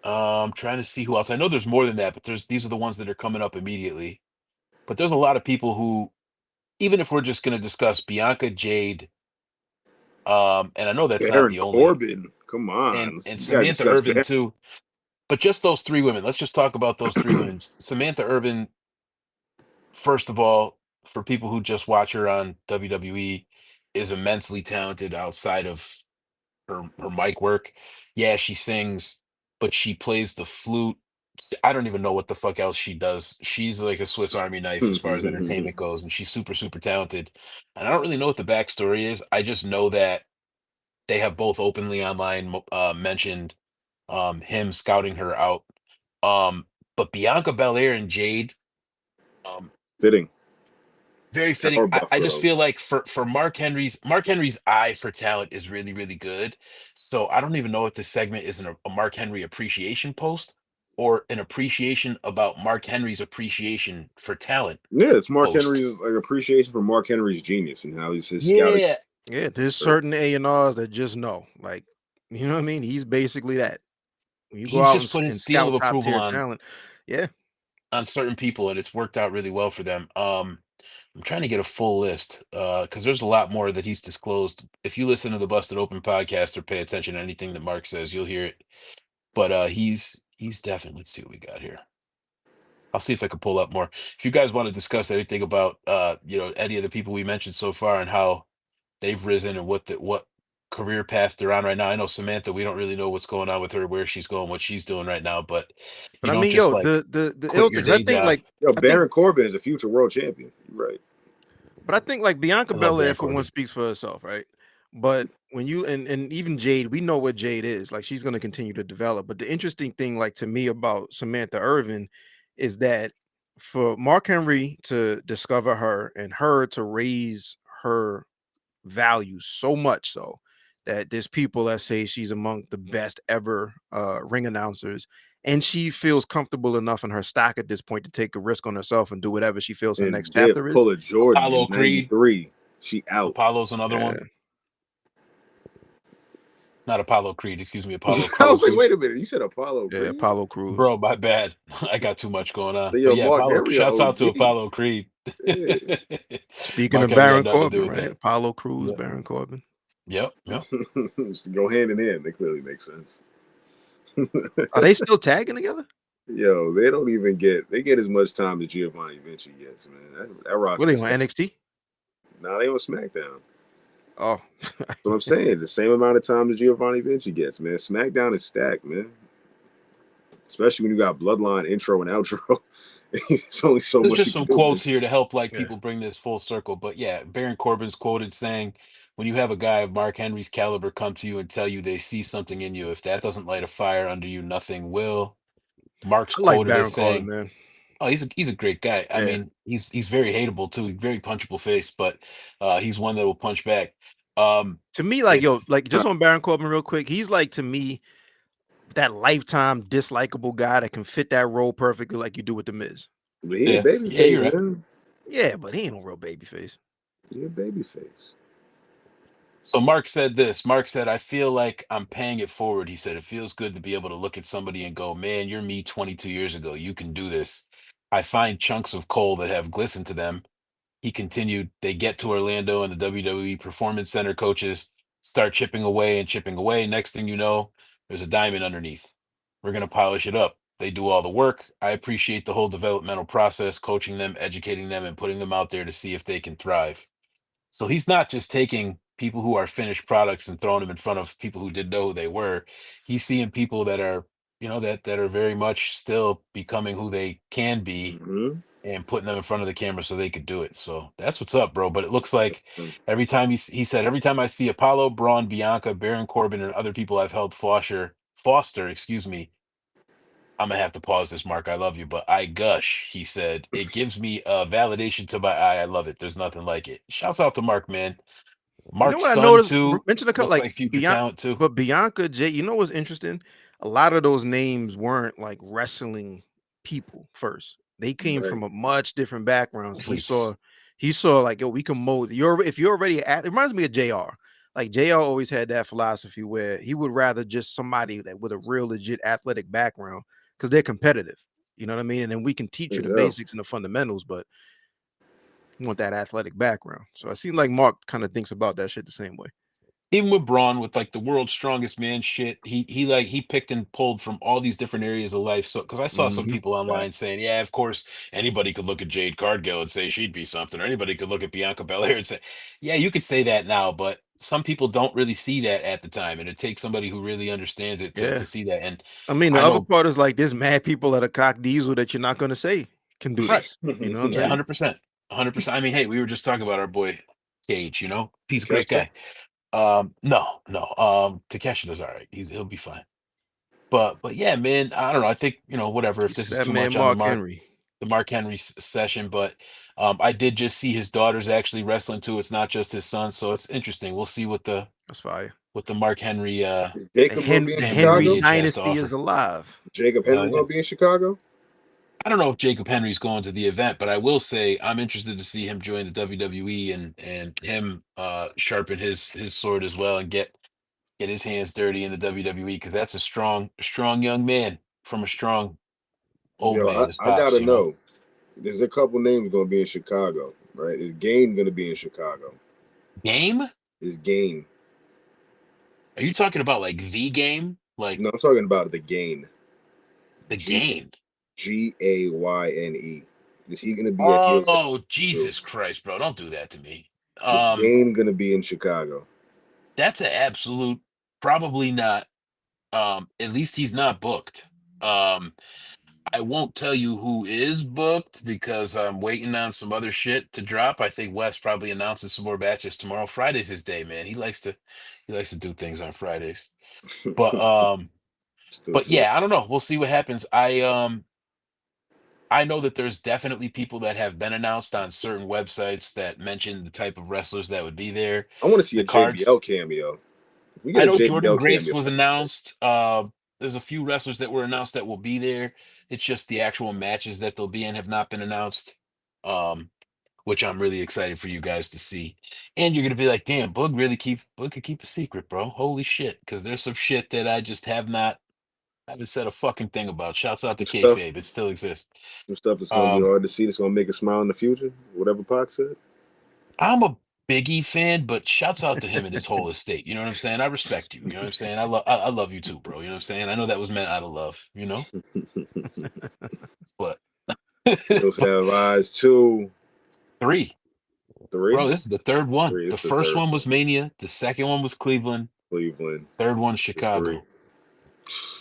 I'm trying to see who else. I know there's more than that, but these are the ones that are coming up immediately. But there's a lot of people who, even if we're just going to discuss Bianca, Jade, and I know that's not Baron the only, Corbin, come on, and we gotta Samantha discuss Irvin Baron. too. But just those three women. Let's just talk about those three women. Samantha Irvin, first of all, for people who just watch her on WWE, is immensely talented outside of her mic work. Yeah, she sings, but she plays the flute. I don't even know what the fuck else she does. She's like a Swiss Army knife as far as entertainment goes, and she's super talented. And I don't really know what the backstory is. I just know that they have both openly online mentioned him scouting her out. Um, but Bianca Belair and Jade, um, Fitting. very fitting. Or I just Buffalo. feel like for Mark Henry's eye for talent is really good. So I don't even know if this segment is a Mark Henry appreciation post or an appreciation about Mark Henry's appreciation for talent Yeah, it's Mark post. Henry's like appreciation for Mark Henry's genius and how he's his scouting. Yeah, Yeah, there's certain A&Rs that just know. Like, you know what I mean? He's basically that. When you go he's out just put his and seal of scout top approval tier talent, yeah. on certain people, and it's worked out really well for them. I'm trying to get a full list because there's a lot more that he's disclosed. If you listen to the Busted Open podcast or pay attention to anything that Mark says, you'll hear it. But he's definitely. Let's see what we got here. I'll see if I can pull up more. If you guys want to discuss anything about any of the people we mentioned so far and how they've risen and what career path they're on right now. I know Samantha, we don't really know what's going on with her, where she's going, what she's doing right now, but But you I don't mean, just yo, like the quit ill your things. I day think job. like Yo, I think Baron Corbin is a future world champion. You're right. But I think like Bianca I love Belair Baron for one Corbin. speaks for herself, right? But when you and even Jade, we know what Jade is. Like she's gonna continue to develop. But the interesting thing, like to me, about Samantha Irvin is that for Mark Henry to discover her and her to raise her value so much so that there's people that say she's among the best ever ring announcers, and she feels comfortable enough in her stock at this point to take a risk on herself and do whatever she feels her And next did chapter is. pull a Jordan in Apollo Creed. '93. She out. Apollo's another one. Yeah. Not Apollo Creed, excuse me, Apollo I was like, Cruz. wait a minute. You said Apollo Yeah, Creed? Apollo Cruz. Bro, my bad. I got too much going on. Then But yo, yeah, Mark Apollo. Henry, a Shouts out to OG. Apollo Creed. Yeah. Speaking Mark of Henry had Baron nothing to do Corbin, with right? that. Apollo Cruz, Yep. Baron Corbin. Yep. Just to go hand in hand. They clearly make sense. Are they still tagging together? Yo, they don't even get as much time as Giovanni Vinci gets, man. That What are roster they on stacked. NXT? Now they on SmackDown. Oh, So I'm saying the same amount of time that Giovanni Vinci gets, man. SmackDown is stacked, man. Especially when you got Bloodline intro and outro. It's only so There's much just you can some do. quotes here to help like yeah. people bring this full circle. But yeah, Baron Corbin's quoted saying, when you have a guy of Mark Henry's caliber come to you and tell you they see something in you, if that doesn't light a fire under you, nothing will. Mark's I like quoted as Baron Corbin, saying, man. "Oh, he's a great guy. I Yeah. mean, he's very hateable too, very punchable face, but he's one that will punch back." To me, like, yo, If like just on Baron Corbin real quick, he's like to me that lifetime dislikable guy that can fit that role perfectly like you do with the Miz. But he a yeah, baby yeah, face, you're right. man. Yeah, but he ain't no real baby face. He a baby face. So Mark said this. Mark said, I feel like I'm paying it forward. He said, it feels good to be able to look at somebody and go, man, you're me 22 years ago. You can do this. I find chunks of coal that have glistened to them. He continued, they get to Orlando and the WWE Performance Center coaches start chipping away and chipping away. Next thing you know, there's a diamond underneath. We're going to polish it up. They do all the work. I appreciate the whole developmental process, coaching them, educating them, and putting them out there to see if they can thrive. So he's not just taking people who are finished products and throwing them in front of people who didn't know who they were. He's seeing people that are, that are very much still becoming who they can be Mm-hmm. and putting them in front of the camera so they could do it. So that's what's up, bro. But it looks like every time he said, every time I see Apollo, Braun, Bianca, Baron Corbin, and other people I've helped foster, excuse me, I'm gonna have to pause this, Mark. I love you, but I gush. He said it gives me a validation to my eye. I love it. There's nothing like it. Shouts out to Mark, man. You know Mark's what I son noticed? too Mention a couple looks like like future Bianca, talent too. but Bianca Jay. You know what's interesting? A lot of those names weren't like wrestling people first. They came Right. from a much different background. So Athletes. he saw like, yo, we can mold. You're if you're already at. It reminds me of Jr. Like Jr. always had that philosophy where he would rather just somebody that with a real legit athletic background because they're competitive. You know what I mean? And then we can teach you the Yeah. basics and the fundamentals, but you want that athletic background. So I seem like Mark kind of thinks about that shit the same way. Even with Braun, with like the world's strongest man shit, he picked and pulled from all these different areas of life. So because I saw some Mhm. people online saying, Facts. yeah, of course anybody could look at Jade Cargill and say she'd be something, or anybody could look at Bianca Belair and say, yeah, you could say that now, but some people don't really see that at the time, and it takes somebody who really understands it to Yeah. see that. And I mean, the I other know, part is like there's mad people at a cock diesel that you're not gonna say can do right? this. You know what I'm Yeah, saying? 100%, 100%. I mean, hey, we were just talking about our boy Cage. He's a great Kesha? guy. No, no. Takeshi does all right. He'll be fine. But yeah, man, I don't know. I think, whatever, if He's this is that too man much on Mark Henry. the Mark Henry session, but I did just see his daughter's actually wrestling too. It's not just his son, so it's interesting. We'll see That's fire. what the Mark Henry Is Jacob gonna be in The Henry Henry Chicago? lineage has to dynasty offer. is alive. Jacob Hell Henry yeah. gonna be in Chicago? I don't know if Jacob Henry's going to the event, but I will say I'm interested to see him join the WWE and him sharpen his sword as well and get his hands dirty in the WWE because that's a strong young man from a strong old Yo, man, his I pops, gotta know. There's a couple names gonna be in Chicago, right? Is Game gonna be in Chicago? Game? Is Game? Are you talking about like the game? Like No, I'm talking about the Gain. the G game? Gayne. Is he gonna be a heel Oh, too? Jesus Christ, bro. Don't do that to me. Is Game gonna be in Chicago? That's an absolute probably not. At least he's not booked. Um, I won't tell you who is booked because I'm waiting on some other shit to drop. I think Wes probably announces some more batches tomorrow. Friday's his day, man. He likes to do things on Fridays. But Still but feel yeah, I don't know. We'll see what happens. I know that there's definitely people that have been announced on certain websites that mention the type of wrestlers that would be there. I want to see The a JBL cards. cameo. If we get I a know Jordan JBL Grace cameo, was announced. There's a few wrestlers that were announced that will be there. It's just the actual matches that they'll be in have not been announced. Um, which I'm really excited for you guys to see. And you're gonna be like, damn, Boog could keep a secret, bro. Holy shit. Because there's some shit that I just haven't said a fucking thing about. Shouts out to some stuff, kayfabe. It still exists. some stuff that's gonna be Um, hard to see. That's gonna make us smile in the future. Whatever Pac said. I'm a Biggie fan, but shouts out to him and his whole estate. You know what I'm saying? I respect you. You know what I'm saying? I love you too, bro. You know what I'm saying? I know that was meant out of love. But Those have eyes too. three. Three. Bro, this is the third one. Three The is the first third one one. was Mania. The second one was Cleveland. Cleveland Third one is three. Chicago.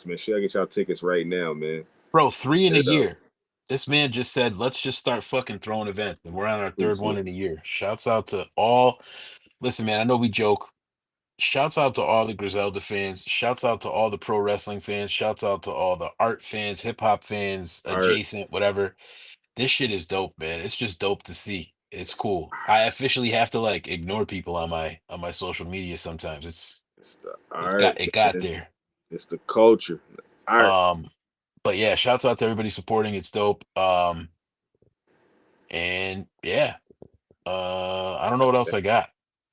Man, should I get y'all tickets right now, man? Bro, three in Get a it up. year. This man just said, let's just start fucking throwing events. And we're on our third one Exclusive. in a year. Shouts out to all. Listen, man, I know we joke. Shouts out to all the Griselda fans. Shouts out to all the pro wrestling fans. Shouts out to all the art fans, hip hop fans, All right. adjacent, whatever. This shit is dope, man. It's just dope to see. It's cool. I officially have to like ignore people on my social media sometimes. It's the It's art, got it got man. there. It's the culture. The art. Um, but yeah, shouts out to everybody supporting. It's dope. And yeah, I don't know what else I got.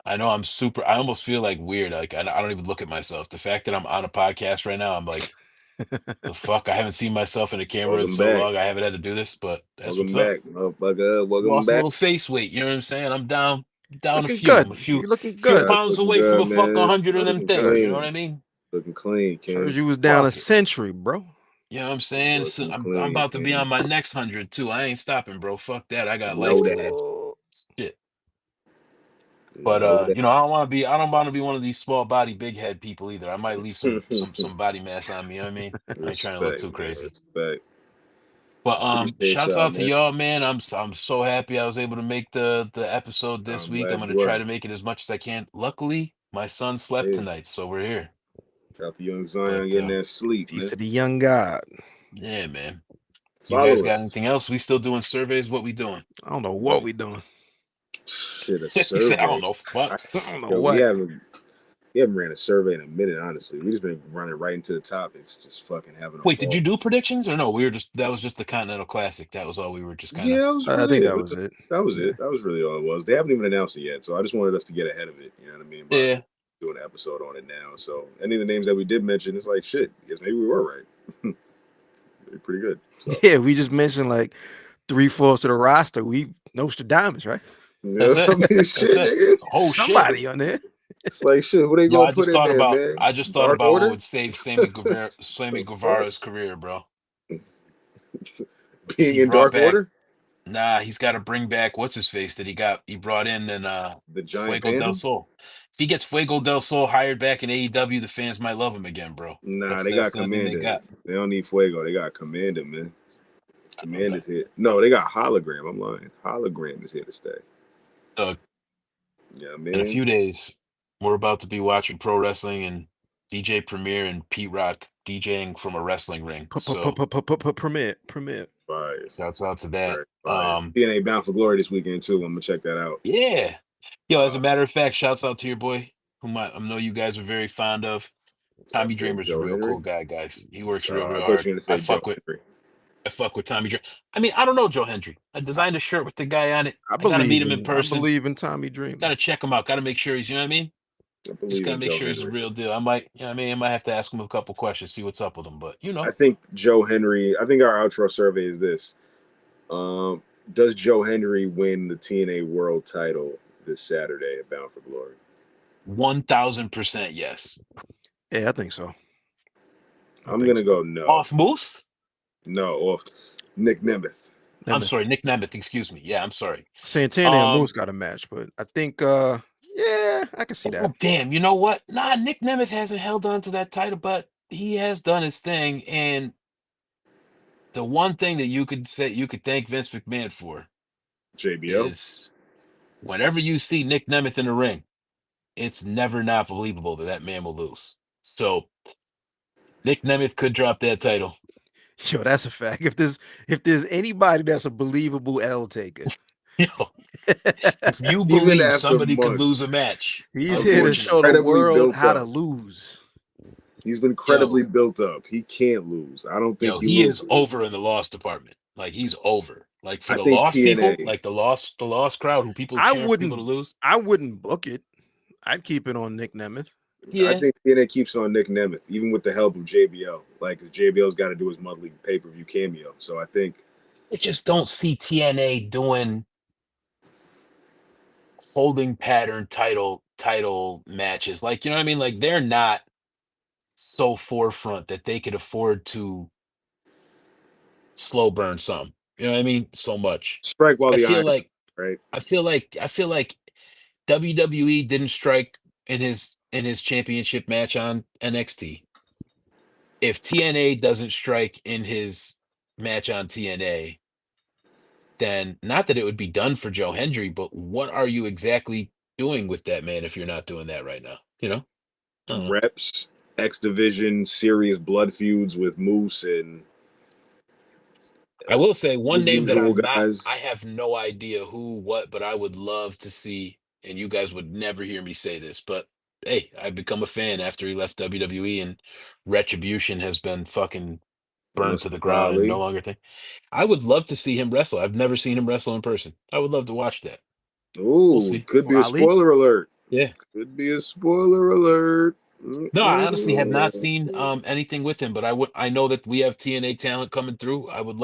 I know I'm super. I almost feel like weird. Like I don't even look at myself. The fact that I'm on a podcast right now, I'm like, the fuck. I haven't seen myself in a camera in Welcome so back. long. I haven't had to do this, but that's Welcome what's up. back, motherfucker. Welcome Lost a back. little face weight. You know what I'm saying? I'm down. Down a Looking few. I'm a good. few You're looking few good. pounds Looking away from good, a fuck man. 100 of them Looking things. You know what I clean. mean? Looking clean, Heard King. you was down a Fuck it. century, bro. You know what I'm saying? So Looking I'm clean, about to be on King. my next 100 too. I ain't stopping, bro. Fuck that. I got You life know to that. live. Oh, Shit. You But know that. I don't want to be one of these small body, big head people either. I might leave some body mass on me. You know what I mean? I ain't trying to look Respect, too man. crazy. Respect. But Appreciate shouts y'all, out to man. y'all, man. I'm so happy I was able to make the episode this I'm week. I'm glad gonna you try were. to make it as much as I can. Luckily, my son slept Hey, tonight, so we're here. shout out to young But Zion getting that sleep, piece man. of the young god. yeah, man. You guys Follow got us. anything else? We still doing surveys? What we doing? I don't know what we doing. Shit, a He said, I don't survey. know. I, Fuck. I don't know yo, what. we haven't ran a survey in a minute, honestly. We just been running right into the topics, just fucking having a Wait, did ball. you do predictions or no? We were just that was just the Continental Classic. That was all we were just kind of. Yeah, that was I really think it. that was it. That was Yeah. it. That was really all it was. They haven't even announced it yet, so I just wanted us to get ahead of it. You know what I mean? By Yeah. doing an episode on it now. So any of the names that we did mention, it's like shit. I guess maybe we were right. They're pretty good. So Yeah, we just mentioned like 3/4 of the roster. We Nostradamus, right? yeah, That's I it. mean That's shit, it. nigga. Oh shit. Somebody on there. It's like shit. Who they Yo, gonna put in there, man? I just thought Dark about what Order. would save Sammy The fuck? Guevara's career, bro. If Being he in brought Dark back Order, Nah, he's got to bring back what's his face that he brought in and the Giant Fuego del Panda. Sol. If he gets Fuego del Sol hired back in AEW, the fans might love him again, bro. Nah, they That's got the only thing they Commander. got. They don't need Fuego. They got Commander, man. Okay. Commander's here. No, they got Hologram. I'm lying. Hologram is here to stay. So Yeah, in a man. few days, we're about to be watching pro wrestling and DJ Premier and Pete Rock DJing from a wrestling ring. So Permit. Fire. shouts out to that. Very fire. TNA Bound for Glory this weekend too. I'm gonna check that out. Yeah. Yo, as a Uh, matter of fact, shouts out to your boy, whom I know you guys are very fond of. my Tommy boy Dreamer's a Joe real Henry. cool guy, guys. He works real, I real thought you hard. were gonna say Joe Henry. I fuck with Tommy Dreamer. I mean, I don't know Joe Hendry. I I, designed a shirt with the guy on it. I I gotta meet believe him in in I person. believe in Tommy Dreamer. Gotta check him out. Gotta make sure he's, you know what I mean? I Just believe gotta in make Joe sure he's the Henry. real deal. I might, you know what I mean? I might have to ask him a couple questions, see what's up with him. But I think Joe Henry. I think our outro survey is this. Does Joe Henry win the TNA World Title this Saturday at Bound for Glory? 1000% yes. Yeah, I think so. I'm gonna go no. Off Moose? No, off Nick Nemeth. I'm sorry, Nick Nemeth, excuse me. Yeah, I'm sorry. Santana and Moose got a match, but I think yeah, I can see that. Oh damn, you know what? Nah, Nick Nemeth hasn't held on to that title, but he has done his thing. And the one thing that you could thank Vince McMahon for JBL. is whenever you see Nick Nemeth in the ring, it's never not believable that man will lose. So Nick Nemeth could drop that title. Yo, that's a fact. If there's anybody that's a believable L taker, You know, if you Even believe after somebody could lose a months, match, he's here to show unfortunately, the incredibly world built how to up. lose. He's been credibly built up. He can't lose. I don't think yo, he he is loses. over in the lost department. Like he's over. Like for I the think lost people, TNA. like the lost crowd, who people I cheering for people to wouldn't lose. I wouldn't book it. I'd keep it on Nick Nemeth. I Yeah, think TNA keeps on Nick Nemeth, even with the help of JBL. Like JBL's got to do his monthly pay-per-view cameo. So I think I just don't see TNA doing holding pattern title matches. Like, you know what I mean? Like they're not so forefront that they could afford to slow burn some. You know what I mean? So much. strike while I the feel iron's like hot, right. I feel like WWE didn't strike in his championship match on NXT. If TNA doesn't strike in his match on TNA, then not that it would be done for Joe Hendry, but what are you exactly doing with that man if you're not doing that right now? You know? I don't know. Reps, X Division, serious blood feuds with Moose and I will say the one name that usual I guys. have no idea who, what, but I would love to see, and you guys would never hear me say this, but hey, I've become a fan after he left WWE and Retribution has been fucking burned to the Mustafa ground and no Ali. longer thing. I would love to see him wrestle. I've never seen him wrestle in person. I would love to watch that. We'll Ooh, see. could be a Ali? spoiler alert. Yeah. Could be a spoiler alert. No, I honestly have not Mm-mm. seen anything with him, but I know that we have TNA talent coming through. I would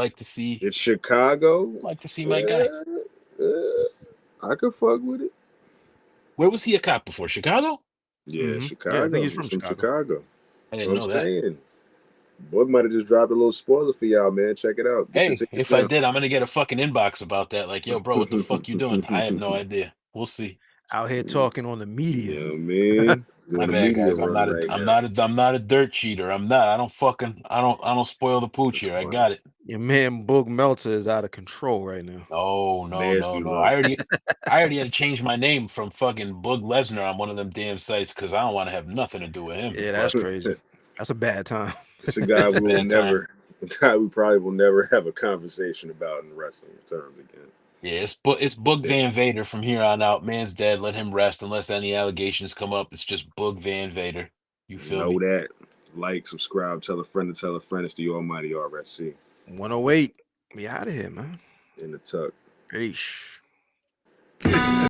It's Chicago. like to see my guy. Eh, eh, I could fuck with it. Where was he a cop before? Chicago? Yeah, Yeah, I think Chicago. he's He's from from Chicago. Chicago. I That's didn't what I'm know that. saying. Boy might have just dropped a little spoiler for y'all, man. Check it out. Get your Hey, tickets if I now. did, I'm gonna get a fucking inbox about that. Like, yo, bro, what the fuck you doing? I have no idea. We'll see. Out here talking on the You media. know what I mean? My Doing a bad, media guys. run right now. I'm not a dirt cheater. I'm not. I don't spoil the pooch That's here. I funny. got it. Your man Boog Meltzer is out of control right now. No, no, no, Nasty no. look. I already had to change my name from fucking Boog Lesnar on one of them damn sites because I don't want to have nothing to do with him. Yeah, that's But crazy. That's a bad time. It's a guy it's a we will bad time. a guy we probably will never have a conversation about in wrestling terms again. Yeah, it's Boog Van Vader from here on out. Man's dead. Let him rest unless any allegations come up. It's just Boog Van Vader. You feel Know me? that. Like, subscribe, tell a friend to tell a friend. It's the almighty RSC 108. We out of here, man. in the tuck. Eesh.